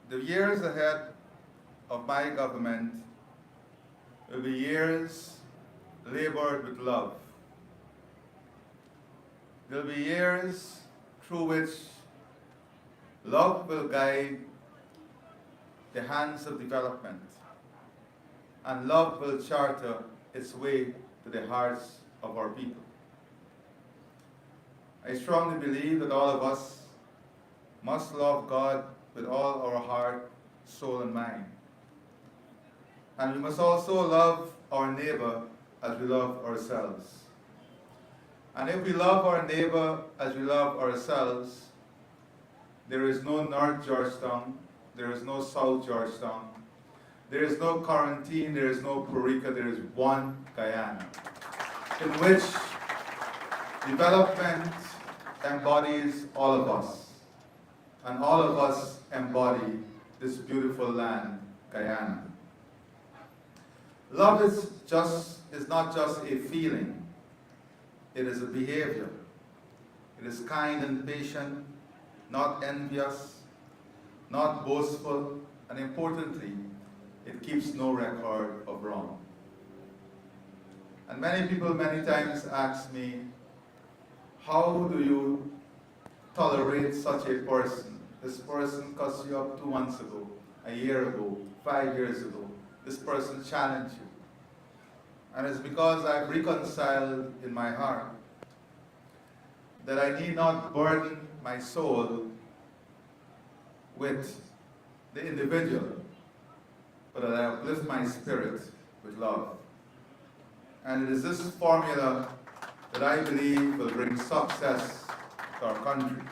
the years ahead of my government will be years labored with love. There will be years through which love will guide the hands of development, and love will charter its way to the hearts of our people. I strongly believe that all of us must love God with all our heart, soul, and mind. And we must also love our neighbor as we love ourselves. And if we love our neighbor as we love ourselves, there is no North Georgetown, there is no South Georgetown, there is no quarantine, there is no Puerto Rico, there is one Guyana, in which development embodies all of us, and all of us embody this beautiful land, Guyana. Love is not just a feeling, it is a behavior. It is kind and patient, not envious, not boastful, and importantly, it keeps no record of wrong. And many people many times ask me, how do you tolerate such a person? This person cussed you up 2 months ago, a year ago, 5 years ago. This person challenged you. And it's because I've reconciled in my heart that I need not burden my soul with the individual, but that I uplift my spirit with love. And it is this formula that I believe will bring success to our country.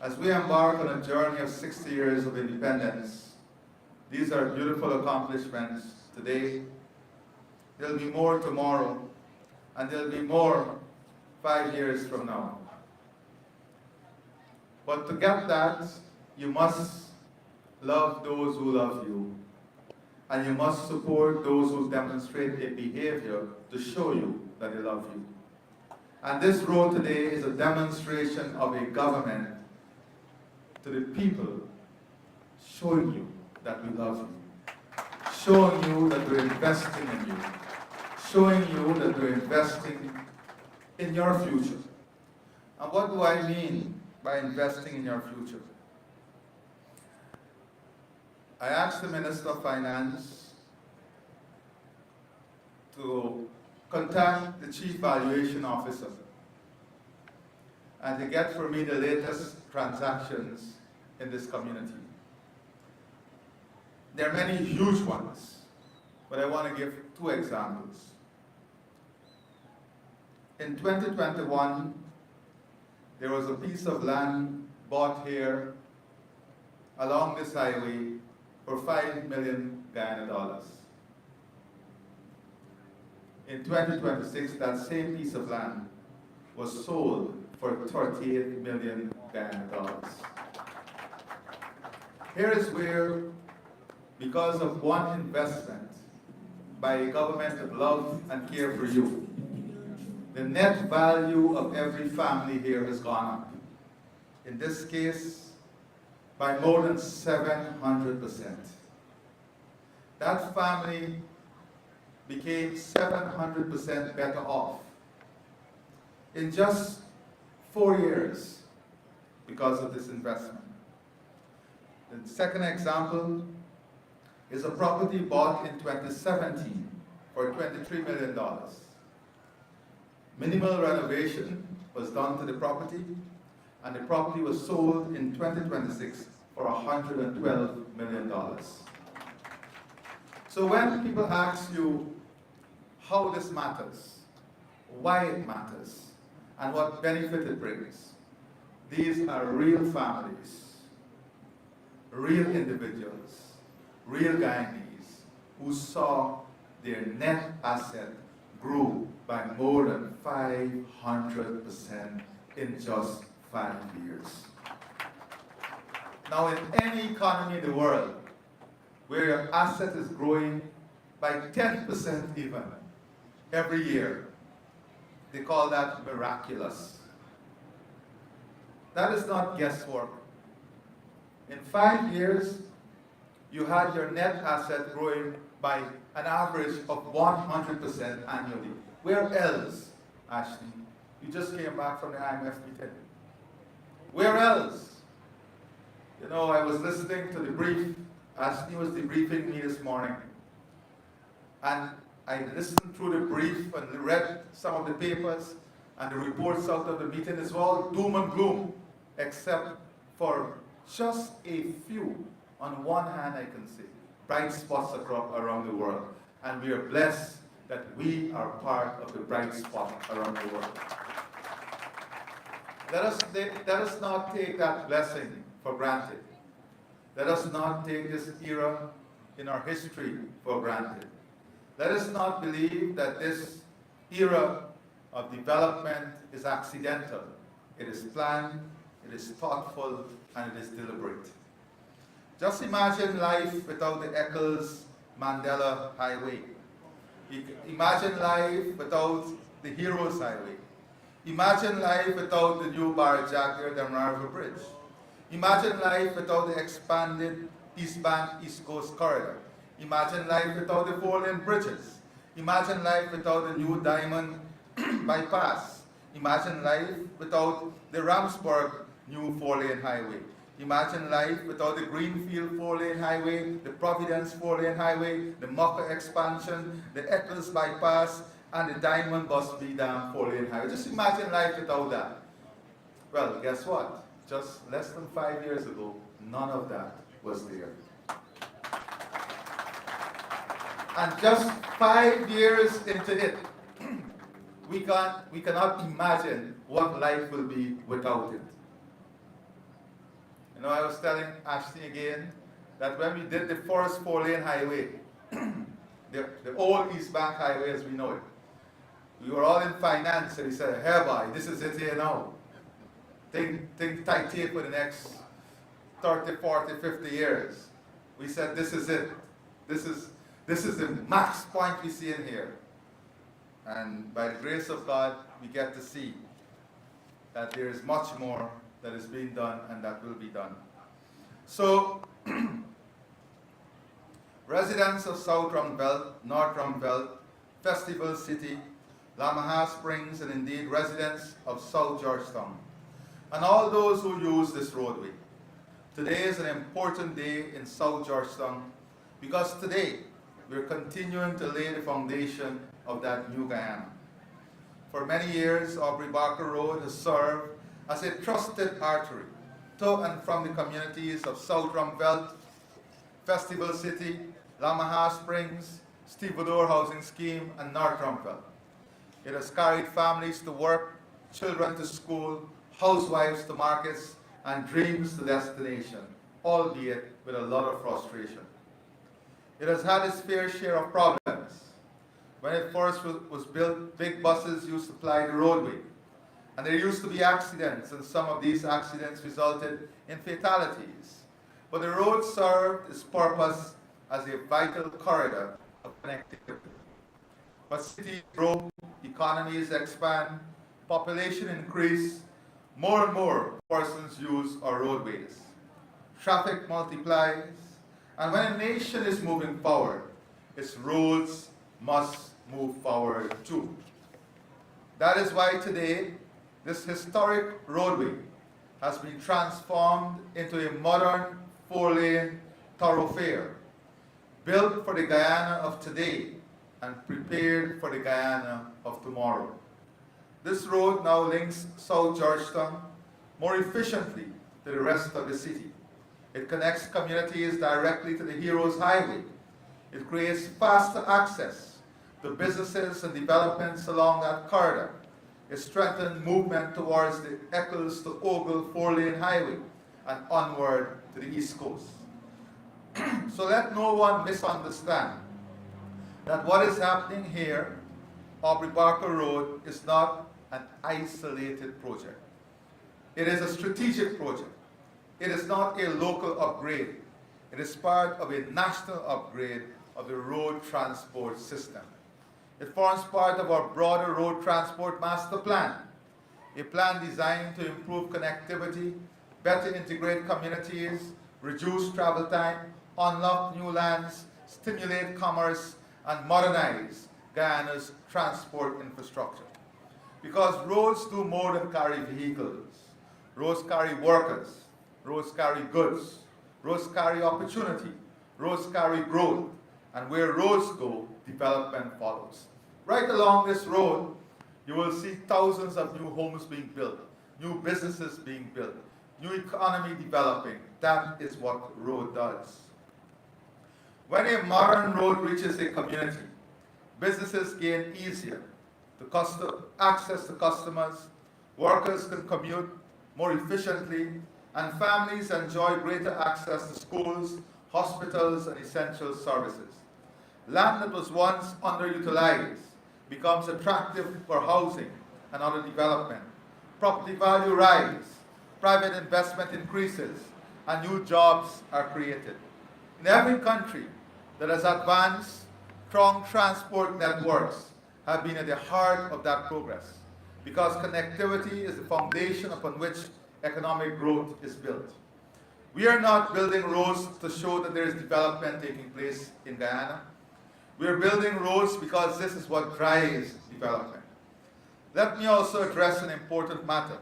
As we embark on a journey of 60 years of independence, these are beautiful accomplishments today. There'll be more tomorrow, and there'll be more 5 years from now. But to get that, you must love those who love you, and you must support those who demonstrate a behavior to show you that they love you. And this road today is a demonstration of a government to the people, showing you that we love you, showing you that we're investing in you, showing you that we're investing in your future. And what do I mean by investing in your future? I asked the Minister of Finance to contact the Chief Valuation Officer and to get for me the latest transactions in this community. There are many huge ones, but I want to give 2 examples. In 2021, there was a piece of land bought here along this highway for $5 million Guyana dollars. In 2026, that same piece of land was sold for $38 million Guyana dollars. Here is where, because of one investment by a government of love and care for you, the net value of every family here has gone up. In this case, by more than 700%. That family became 700% better off in just 4 years because of this investment. The second example is a property bought in 2017 for $23 million. Minimal renovation was done to the property, and the property was sold in 2026 for $112 million. So when people ask you how this matters, why it matters, and what benefit it brings, these are real families, real individuals, real Guyanese who saw their net asset grew by more than 500% in just 5 years. Now, in any economy in the world where your asset is growing by 10% even every year, they call that miraculous. That is not guesswork. In 5 years, you had your net asset growing by an average of 100% annually. Where else, Ashley? You just came back from the IMF meeting. Where else? You know, I was listening to the brief. Ashley was debriefing me this morning. And I listened through the brief and read some of the papers and the reports out of the meeting. It's all doom and gloom, except for just a few. On one hand, I can say, bright spots around the world. And we are blessed that we are part of the bright spot around the world. Let us not take that blessing for granted. Let us not take this era in our history for granted. Let us not believe that this era of development is accidental. It is planned, it is thoughtful, and it is deliberate. Just imagine life without the Eccles-Mandela Highway. Imagine life without the Heroes Highway. Imagine life without the new Barajagir-Damrava Bridge. Imagine life without the expanded East Bank East Coast Corridor. Imagine life without the 4-lane bridges. Imagine life without the new Diamond bypass. Imagine life without the Ramsburg new 4-lane highway. Imagine life without the Greenfield 4-lane highway, the Providence 4-lane highway, the Mocha expansion, the Eccles bypass, and the Diamond Busby Dam 4-lane highway. Just imagine life without that. Well, guess what? Just less than 5 years ago, none of that was there. And just 5 years into it, we cannot imagine what life will be without it. You know, I was telling Ashley again that when we did the first 4-lane highway, the old East Bank Highway as we know it, we were all in finance and we said, hey boy, this is it here now. Think tight here for the next 30, 40, 50 years. We said, this is it. This is the max point we see in here. And by the grace of God, we get to see that there is much more that is being done and that will be done. So, residents of South Rumbelt, North Rumbelt, Festival City, Lamaha Springs, and indeed residents of South Georgetown, and all those who use this roadway. Today is an important day in South Georgetown because today we're continuing to lay the foundation of that new Guyana. For many years, Aubrey Barker Road has served as a trusted artery to and from the communities of South Rumbelt, Festival City, Lamaha Springs, Stevedore Housing Scheme, and North Rumbelt. It has carried families to work, children to school, housewives to markets, and dreams to destination, albeit with a lot of frustration. It has had its fair share of problems. When it first was built, big buses used to ply the roadway, and there used to be accidents, and some of these accidents resulted in fatalities. But the road served its purpose as a vital corridor of connectivity. But cities grow, economies expand, population increase, more and more persons use our roadways. Traffic multiplies, and when a nation is moving forward, its roads must move forward too. That is why today, this historic roadway has been transformed into a modern 4-lane thoroughfare, built for the Guyana of today and prepared for the Guyana of tomorrow. This road now links South Georgetown more efficiently to the rest of the city. It connects communities directly to the Heroes Highway. It creates faster access to businesses and developments along that corridor. It strengthens movement towards the Eccles to Ogle 4-lane highway and onward to the East Coast. So let no one misunderstand that what is happening here, Aubrey Barker Road, is not an isolated project. It is a strategic project. It is not a local upgrade. It is part of a national upgrade of the road transport system. It forms part of our broader road transport master plan, a plan designed to improve connectivity, better integrate communities, reduce travel time, unlock new lands, stimulate commerce, and modernize Guyana's transport infrastructure. Because roads do more than carry vehicles. Roads carry workers, roads carry goods, roads carry opportunity, roads carry growth, and where roads go, development follows. Right along this road, you will see thousands of new homes being built, new businesses being built, new economy developing. That is what road does. When a modern road reaches a community, businesses gain easier to access to customers, workers can commute more efficiently, and families enjoy greater access to schools, hospitals, and essential services. Land that was once underutilized becomes attractive for housing and other development. Property value rise, private investment increases, and new jobs are created. In every country that has advanced, strong transport networks have been at the heart of that progress, because connectivity is the foundation upon which economic growth is built. We are not building roads to show that there is development taking place in Guyana. We are building roads because this is what drives development. Let me also address an important matter.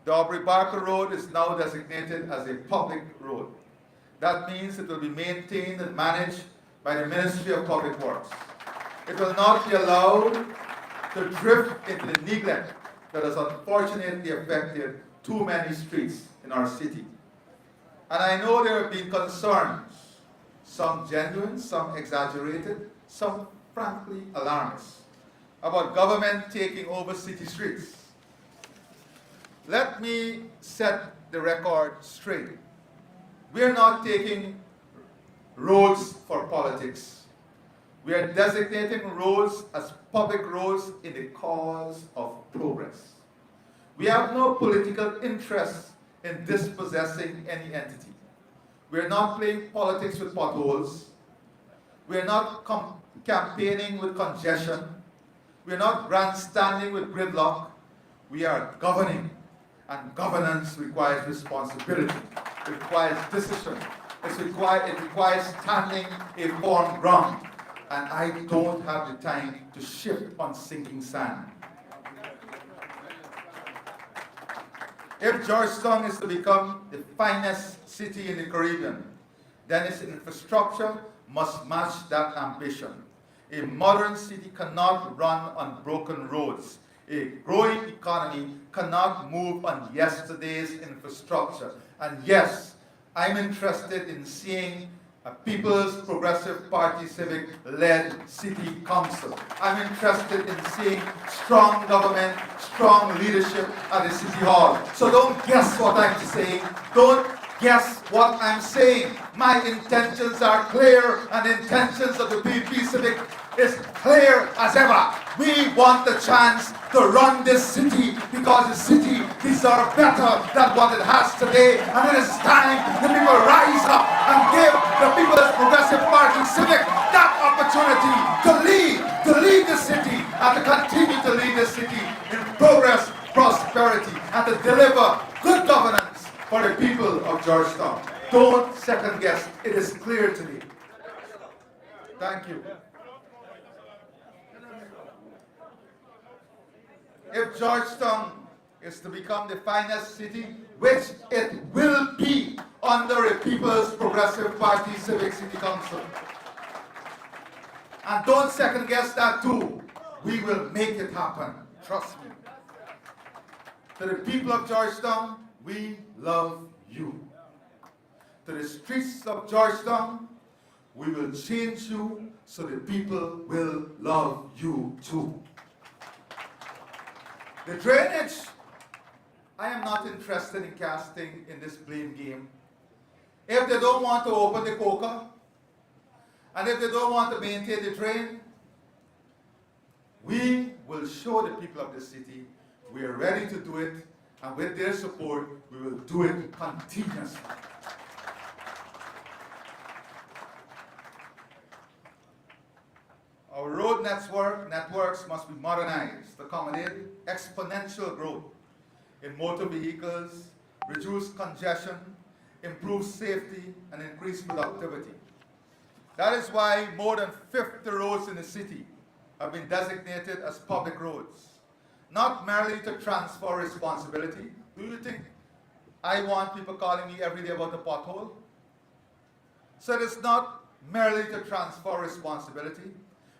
The Aubrey Barker Road is now designated as a public road. That means it will be maintained and managed by the Ministry of Public Works. It will not be allowed to drift into the neglect that has unfortunately affected too many streets in our city. And I know there have been concerns, some genuine, some exaggerated, some frankly alarmist, about government taking over city streets. Let me set the record straight. We are not taking roads for politics. We are designating roads as public roads in the cause of progress. We have no political interest in dispossessing any entity. We are not playing politics with potholes. We are not campaigning with congestion. We are not grandstanding with gridlock. We are governing, and governance requires responsibility. It requires decision. It requires standing a firm ground. And I don't have the time to shift on sinking sand. If Georgetown is to become the finest city in the Caribbean, then its infrastructure must match that ambition. A modern city cannot run on broken roads. A growing economy cannot move on yesterday's infrastructure. And yes, I'm interested in seeing a People's Progressive Party civic-led city council. I'm interested in seeing strong government, strong leadership at the city hall. So don't guess what I'm saying. Don't guess what I'm saying. My intentions are clear, and the intentions of the PP Civic is clear as ever. We want the chance to run this city because the city deserves better than what it has today. And it is time the people rise up and give the People's Progressive Party Civic that opportunity to lead the city and to continue to lead the city in progress, prosperity, and to deliver good governance for the people of Georgetown. Don't second guess. It is clear to me. Thank you. If Georgetown is to become the finest city, which it will be under a People's Progressive Party Civic City Council, and don't second guess that too, we will make it happen. Trust me. To the people of Georgetown, we love you. To the streets of Georgetown, We will change you so the people will love you too. The drainage, I am not interested in casting in this blame game. If they don't want to open the coca, and if they don't want to maintain the drain, we will show the people of the city we are ready to do it, and with their support, we will do it continuously. Our road networks must be modernized to accommodate exponential growth in motor vehicles, reduce congestion, improve safety, and increase productivity. That is why more than 50 roads in the city have been designated as public roads, not merely to transfer responsibility. Do you think I want people calling me every day about the pothole? So it is not merely to transfer responsibility,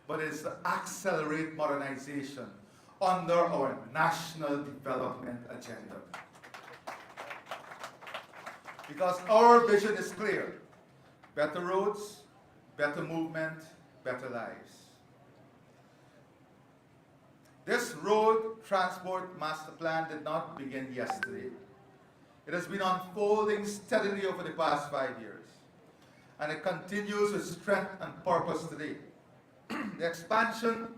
but it is to accelerate modernization under our national development agenda. Because our vision is clear: better roads, better movement, better lives. This road transport master plan did not begin yesterday. It has been unfolding steadily over the past 5 years, and it continues with strength and purpose today. The expansion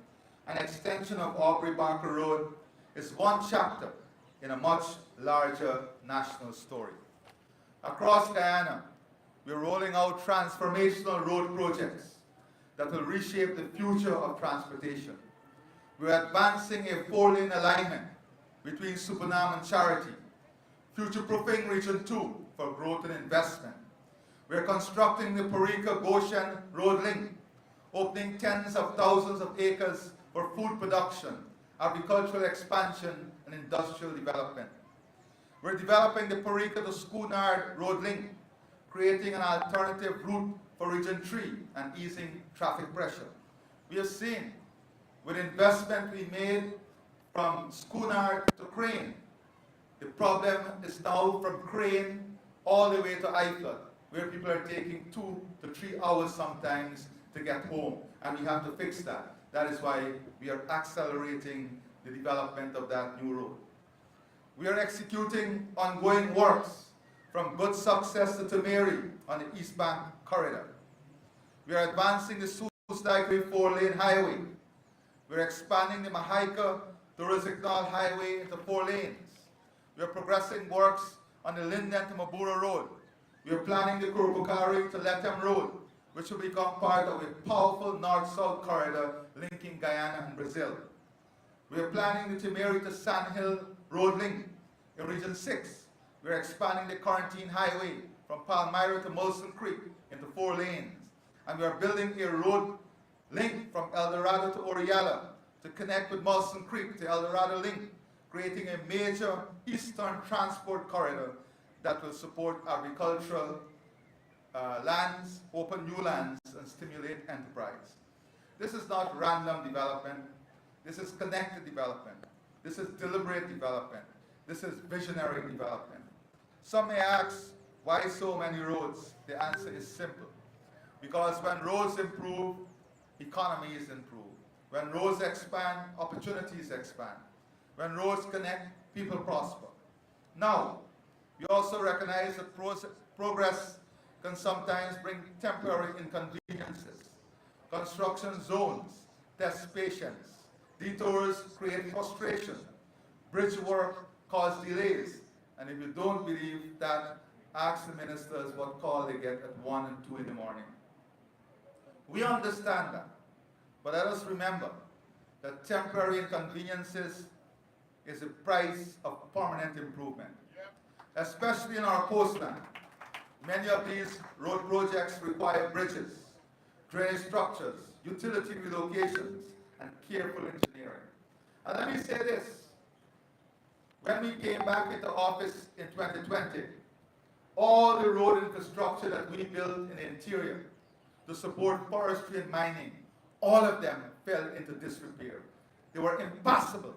and extension of Aubrey Barker Road is one chapter in a much larger national story. Across Guyana, we're rolling out transformational road projects that will reshape the future of transportation. We're advancing a 4-lane alignment between Supanam and Charity, future-proofing Region 2 for growth and investment. We're constructing the Parika-Goshen Road Link, opening tens of thousands of acres for food production, agricultural expansion, and industrial development. We're developing the Parika to Schoonard Road Link, creating an alternative route for Region 3 and easing traffic pressure. We have seen, with investment we made from Schoonard to Crane, the problem is now from Crane all the way to Iflood, where people are taking 2 to 3 hours sometimes to get home, and we have to fix that. That is why we are accelerating the development of that new road. We are executing ongoing works from Good Success to Tamari on the East Bank corridor. We are advancing the Soos-Daiquiri 4-lane highway. We're expanding the Mahaika to Rosignol Highway into 4 lanes. We are progressing works on the Linden to Mabura Road. We are planning the Kurupukari to Lethem Road, which will become part of a powerful north-south corridor linking Guyana and Brazil. We are planning the Timeri to Sandhill Road link in Region 6. We are expanding the Quarantine Highway from Palmyra to Molson Creek into 4 lanes. And we are building a road link from El Dorado to Oriala to connect with Molson Creek to El Dorado link, creating a major eastern transport corridor that will support agricultural lands, open new lands, and stimulate enterprise. This is not random development. This is connected development. This is deliberate development. This is visionary development. Some may ask, why so many roads? The answer is simple. Because when roads improve, economies improve. When roads expand, opportunities expand. When roads connect, people prosper. Now, we also recognize that progress can sometimes bring temporary inconveniences. Construction zones test patience. Detours create frustration. Bridge work cause delays. And if you don't believe that, ask the ministers what call they get at 1 and 2 in the morning. We understand that. But let us remember that temporary inconveniences is the price of permanent improvement. Especially in our coastline, many of these road projects require bridges, drainage structures, utility relocations, and careful engineering. And let me say this. When we came back into office in 2020, all the road infrastructure that we built in the interior to support forestry and mining, all of them fell into disrepair. They were impassable.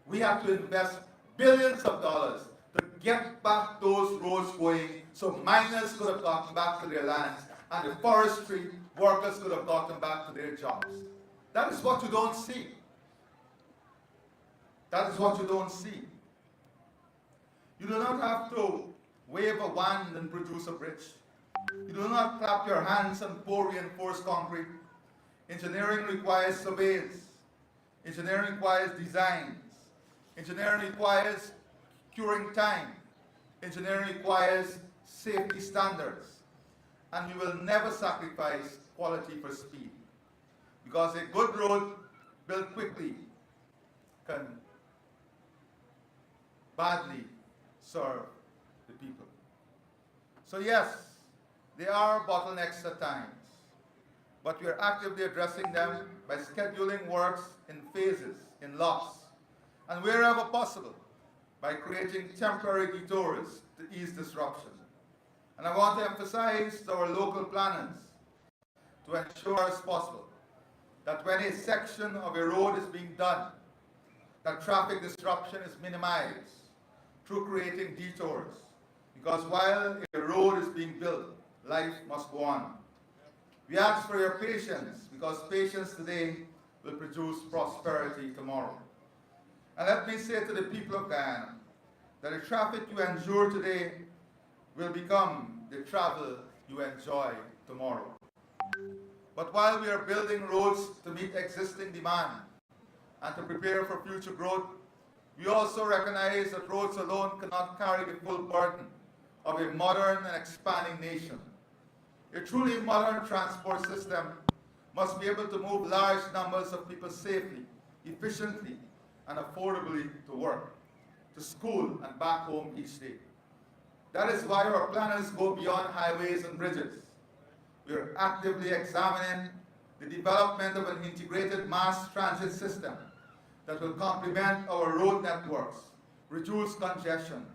We had to invest billions of dollars to get back those roads going so miners could have gotten back to their lands and the forestry workers could have gotten back to their jobs. That is what you don't see. That is what you don't see. You do not have to wave a wand and produce a bridge. You do not clap your hands and pour reinforced concrete. Engineering requires surveys. Engineering requires designs. Engineering requires curing time. Engineering requires safety standards. And you will never sacrifice quality for speed. Because a good road built quickly can badly serve the people. So yes, there are bottlenecks at times, but we are actively addressing them by scheduling works in phases, in lots, and wherever possible, by creating temporary detours to ease disruption. And I want to emphasize to our local planners to ensure as possible that when a section of a road is being done, that traffic disruption is minimized through creating detours. Because while a road is being built, life must go on. We ask for your patience, because patience today will produce prosperity tomorrow. And let me say to the people of Guyana that the traffic you endure today will become the travel you enjoy tomorrow. But while we are building roads to meet existing demand and to prepare for future growth, we also recognize that roads alone cannot carry the full burden of a modern and expanding nation. A truly modern transport system must be able to move large numbers of people safely, efficiently, and affordably to work, to school, and back home each day. That is why our planners go beyond highways and bridges. We are actively examining the development of an integrated mass transit system that will complement our road networks, reduce congestion,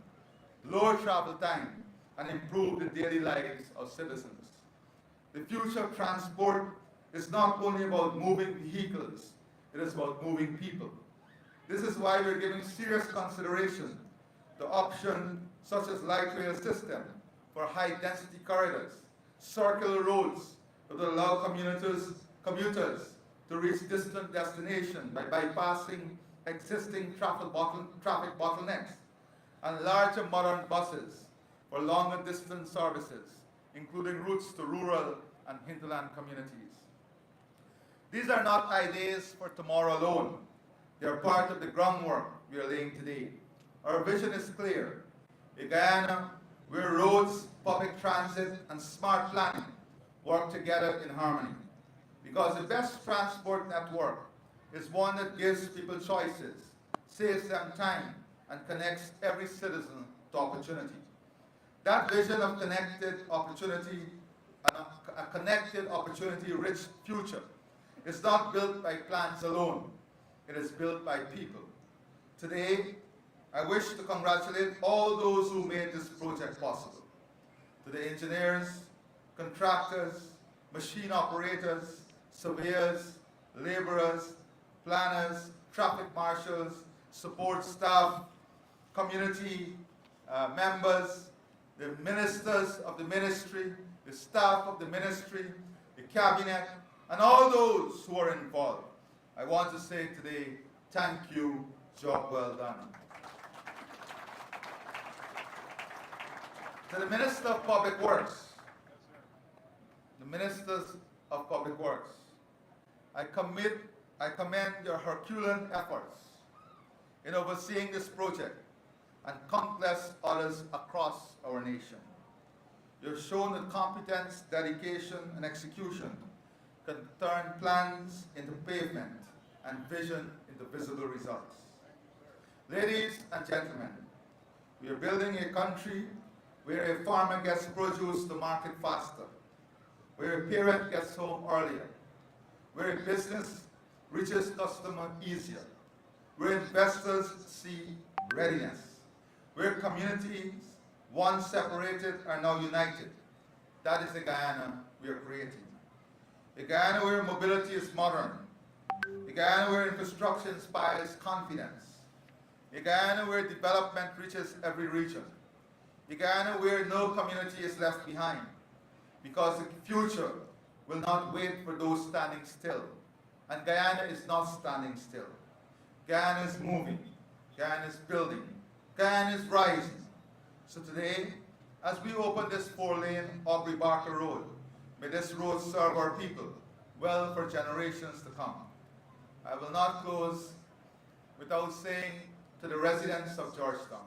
lower travel time, and improve the daily lives of citizens. The future of transport is not only about moving vehicles, it is about moving people. This is why we're giving serious consideration to options such as light rail system for high-density corridors, circular roads that will allow commuters to reach distant destinations by bypassing existing traffic bottlenecks, and larger modern buses for longer distance services, including routes to rural and hinterland communities. These are not ideas for tomorrow alone. They are part of the groundwork we are laying today. Our vision is clear: a Guyana where roads, public transit, and smart planning work together in harmony. Because the best transport network is one that gives people choices, saves them time, and connects every citizen to opportunity. That vision of connected opportunity and a connected, opportunity-rich future is not built by plans alone. It is built by people. Today, I wish to congratulate all those who made this project possible. To the engineers, contractors, machine operators, surveyors, laborers, planners, traffic marshals, support staff, community members, the ministers of the ministry, the staff of the ministry, the cabinet, and all those who are involved. I want to say today, thank you, job well done. To the Minister of Public Works, the Ministers of Public Works, I commend your Herculean efforts in overseeing this project and countless others across our nation. You have shown that competence, dedication, and execution can turn plans into pavement and vision into visible results. Ladies and gentlemen, we are building a country where a farmer gets produce to market faster, where a parent gets home earlier, where a business reaches customer easier, where investors see readiness, where communities, once separated, are now united. That is the Guyana we are creating. A Guyana where mobility is modern. A Guyana where infrastructure inspires confidence. A Guyana where development reaches every region. A Guyana where no community is left behind. because the future will not wait for those standing still. And Guyana is not standing still. Guyana is moving. Guyana is building. Guyana is rising. So today, as we open this 4-lane Aubrey Barker Road, may this road serve our people well for generations to come. I will not close without saying to the residents of Georgetown,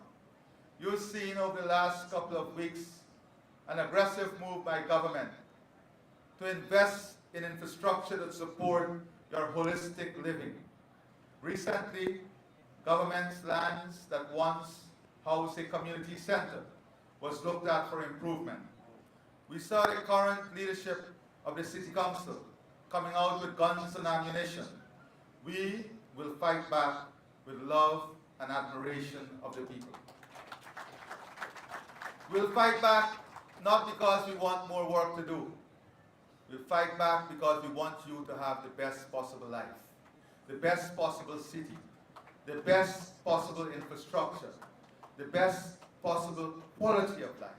you've seen over the last couple of weeks an aggressive move by government to invest in infrastructure that support your holistic living. Recently, government's lands that once housed a community center was looked at for improvement. We saw the current leadership of the City Council coming out with guns and ammunition. We will fight back with love and admiration of the people. We'll fight back not because we want more work to do. We'll fight back because we want you to have the best possible life, the best possible city, the best possible infrastructure, the best possible quality of life.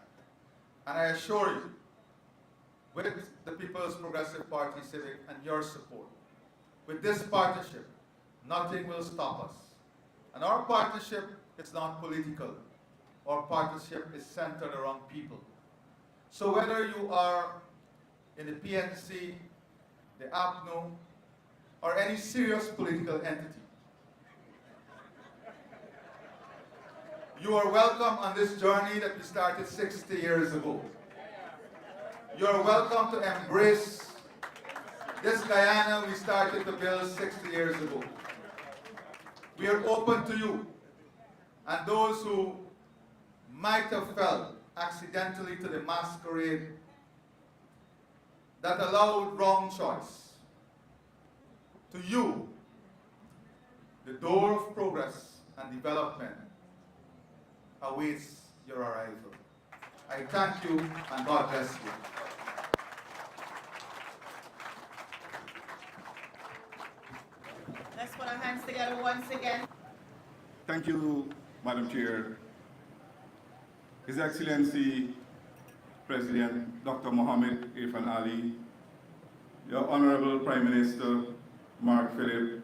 And I assure you, with the People's Progressive Party Civic and your support, with this partnership, nothing will stop us. And our partnership is not political. Our partnership is centered around people. So whether you are in the PNC, the APNO, or any serious political entity, you are welcome on this journey that we started 60 years ago. You are welcome to embrace this Guyana we started to build 60 years ago. We are open to you and those who might have fell accidentally to the masquerade that allowed wrong choice. To you, the door of progress and development awaits your arrival. I thank you and God bless you. Let's put our hands together once again. Thank you, Madam Chair. His Excellency President Dr. Mohammed Irfan Ali, Your Honorable Prime Minister Mark Phillip,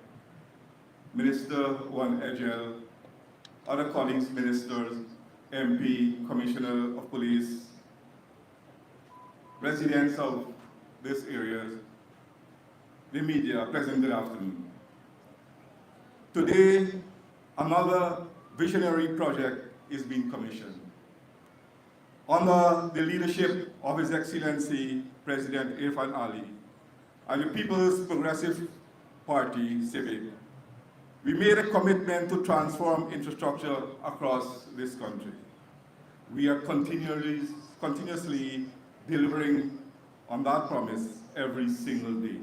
Minister Juan Egel, other colleagues, ministers, MP, Commissioner of Police, residents of this area, the media, pleasant good afternoon. Today, another visionary project is being commissioned. Under the leadership of His Excellency President Irfan Ali and the People's Progressive Party Civic, we made a commitment to transform infrastructure across this country. We are continuously delivering on that promise every single day.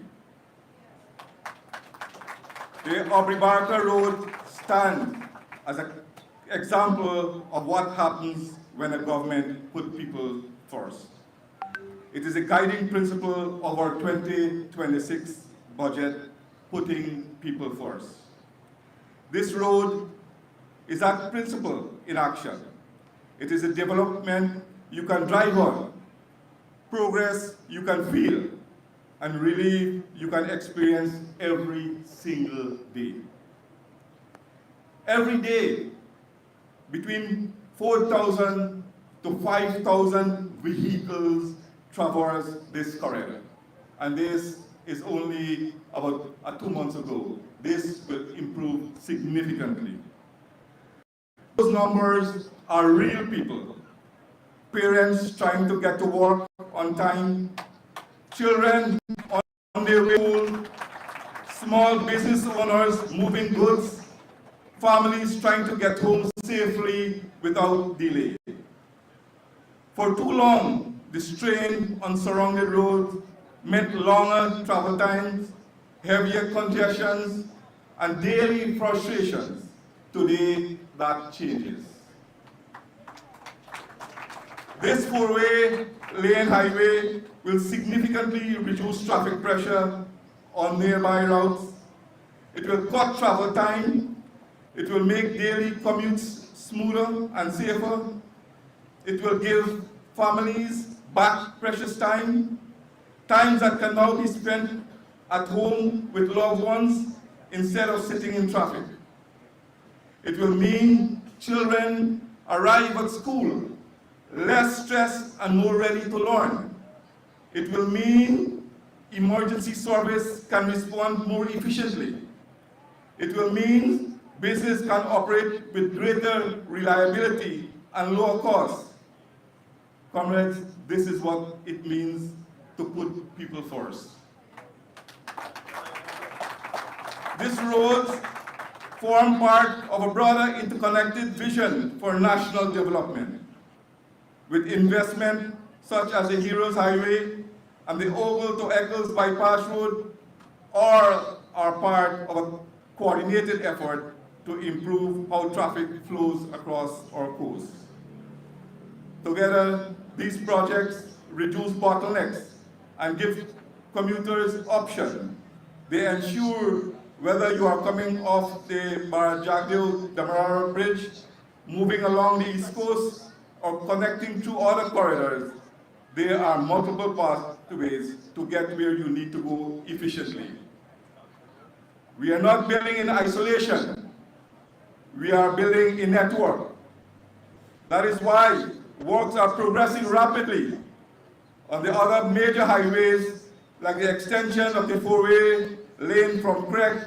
The Aubrey Barker Road stands as an example of what happens when a government puts people first. It is a guiding principle of our 2026 budget, putting people first. This road is that principle in action. It is a development you can drive on, progress you can feel, and relief you can experience every single day. Every day, between 4,000 to 5,000 vehicles traverse this corridor. And this is only about 2 months ago. This will improve significantly. Those numbers are real people. Parents trying to get to work on time, children on their way home, small business owners moving goods, families trying to get home safely without delay. For too long, the strain on surrounding roads meant longer travel times, heavier congestions, and daily frustrations. Today, that changes. This 4-way lane highway will significantly reduce traffic pressure on nearby routes. It will cut travel time. It will make daily commutes smoother and safer. It will give families, back precious time, times that can now be spent at home with loved ones instead of sitting in traffic. It will mean children arrive at school less stressed and more ready to learn. It will mean emergency service can respond more efficiently. It will mean business can operate with greater reliability and lower cost. Comrades, this is what it means to put people first. These roads form part of a broader interconnected vision for national development, with investment such as the Heroes Highway and the Oval to Eccles Bypass Road, all are part of a coordinated effort to improve how traffic flows across our coast. Together, these projects reduce bottlenecks and give commuters options. They ensure whether you are coming off the Barajagdeo-Demerara Bridge, moving along the East Coast, or connecting through other corridors, there are multiple pathways to get where you need to go efficiently. We are not building in isolation. We are building a network. That is why works are progressing rapidly on the other major highways, like the extension of the four-way lane from Craig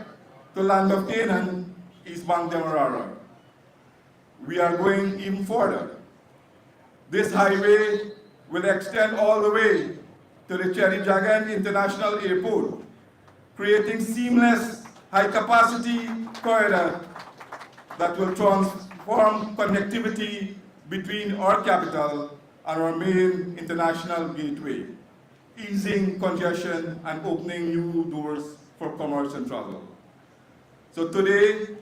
to Land of Canaan, eastbound Demerara. We are going even further. This highway will extend all the way to the Cherry Jagan International Airport, creating seamless, high-capacity corridor that will transform connectivity between our capital and our main international gateway, easing congestion and opening new doors for commerce and travel. So today,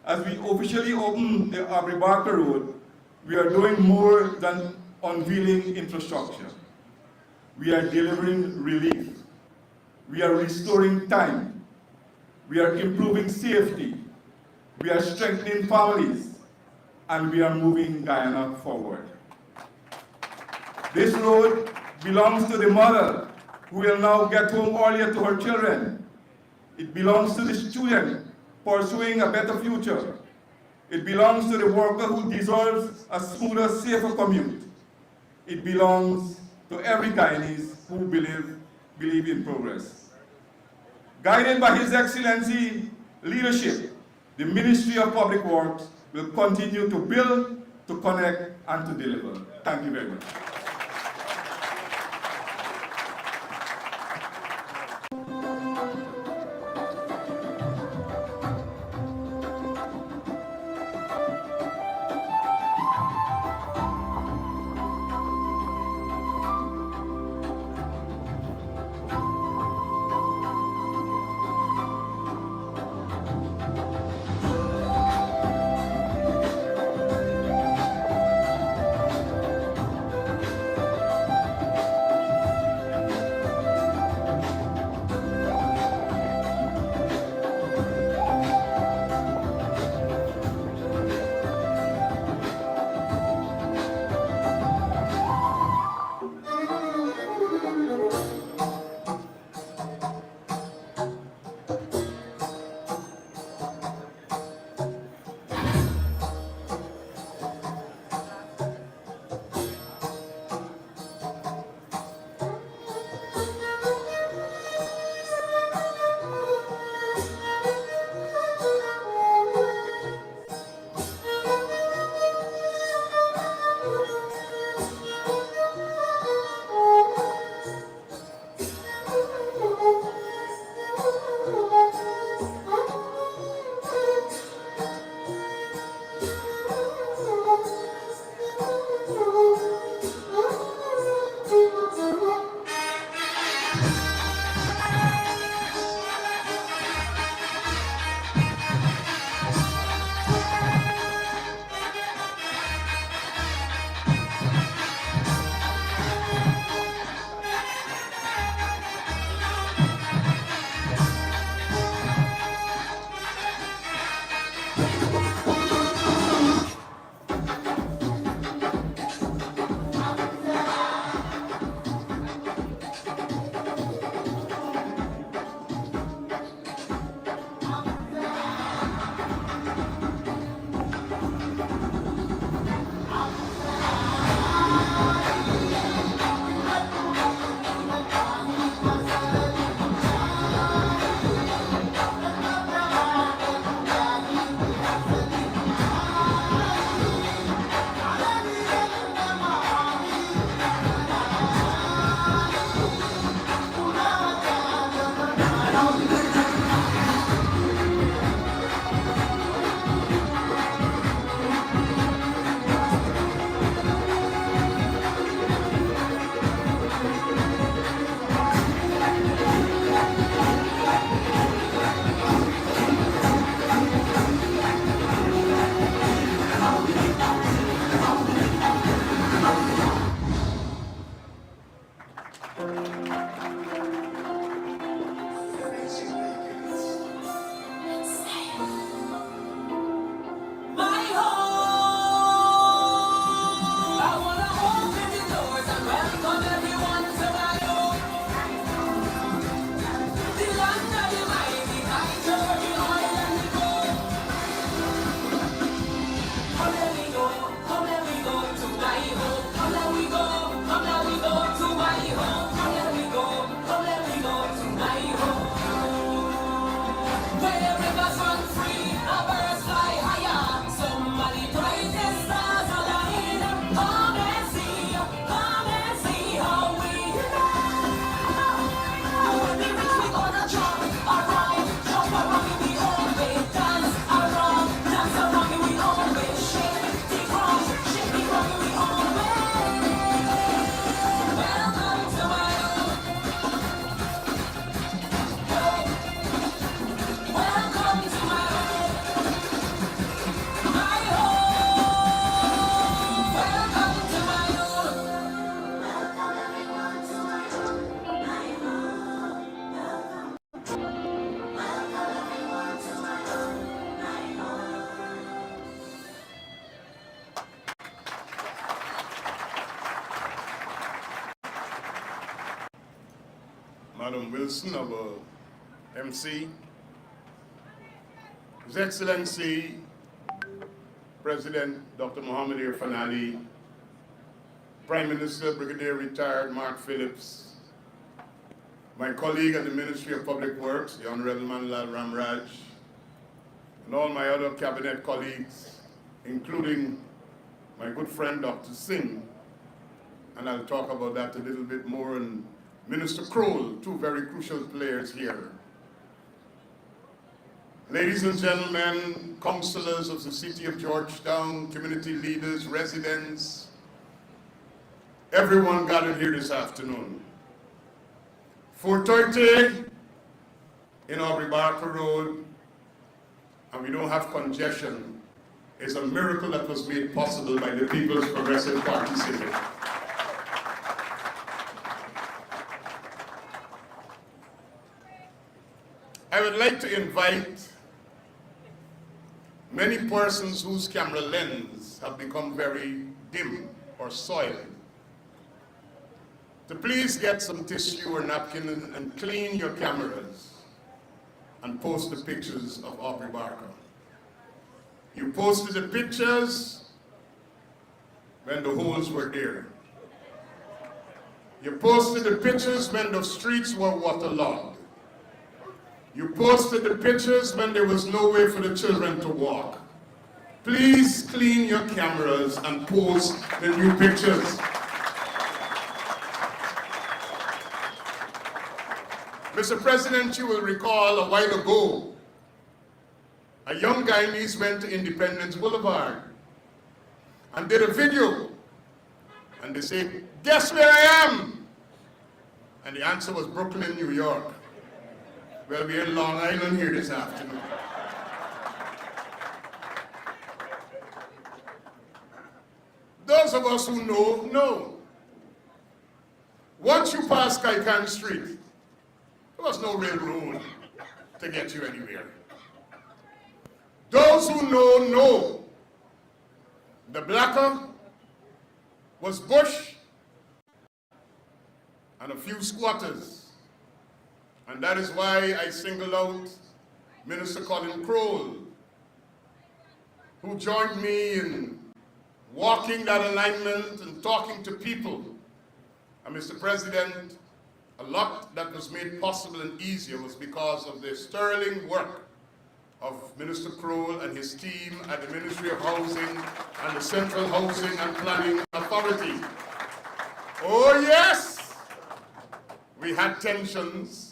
as we officially open the Aubrey Barker Road, we are doing more than unveiling infrastructure. We are delivering relief. We are restoring time. We are improving safety. We are strengthening families. And we are moving Guyana forward. This road belongs to the mother who will now get home earlier to her children. It belongs to the student pursuing a better future. It belongs to the worker who deserves a smoother, safer commute. It belongs to every Guyanese who believe in progress. Guided by His Excellency leadership, the Ministry of Public Works will continue to build, to connect, and to deliver. Thank you very much. Madam Wilson, our MC, His Excellency President Dr. Mohammed Irfan Ali, Prime Minister Brigadier Retired Mark Phillips, my colleague at the Ministry of Public Works, the Honorable Manlal Ramraj, and all my other cabinet colleagues, including my good friend Dr. Singh, and I'll talk about that a little bit more, and Minister Kroll, two very crucial players here. Ladies and gentlemen, councillors of the city of Georgetown, community leaders, residents, everyone gathered here this afternoon. 4:30 in Aubrey Barker Road, and we don't have congestion. It's a miracle that was made possible by the People's Progressive Party City. I would like to invite many persons whose camera lens have become very dim or soiled to please get some tissue or napkin and clean your cameras and post the pictures of Aubrey Barker. You posted the pictures when the holes were there. You posted the pictures when the streets were waterlogged. You posted the pictures when there was no way for the children to walk. Please clean your cameras and post the new pictures. Mr. President, you will recall a while ago, a young Guyanese went to Independence Boulevard and did a video. And they said, "Guess where I am?" And the answer was Brooklyn, New York. Well, we're in Long Island here this afternoon. Those of us who know. Once you pass Kaikan Street, there was no real road to get you anywhere. Those who know. The blacker was bush and a few squatters. And that is why I single out Minister Colin Kroll, who joined me in walking that alignment and talking to people. And Mr. President, a lot that was made possible and easier was because of the sterling work of Minister Kroll and his team at the Ministry of Housing and the Central Housing and Planning Authority. Oh yes, we had tensions.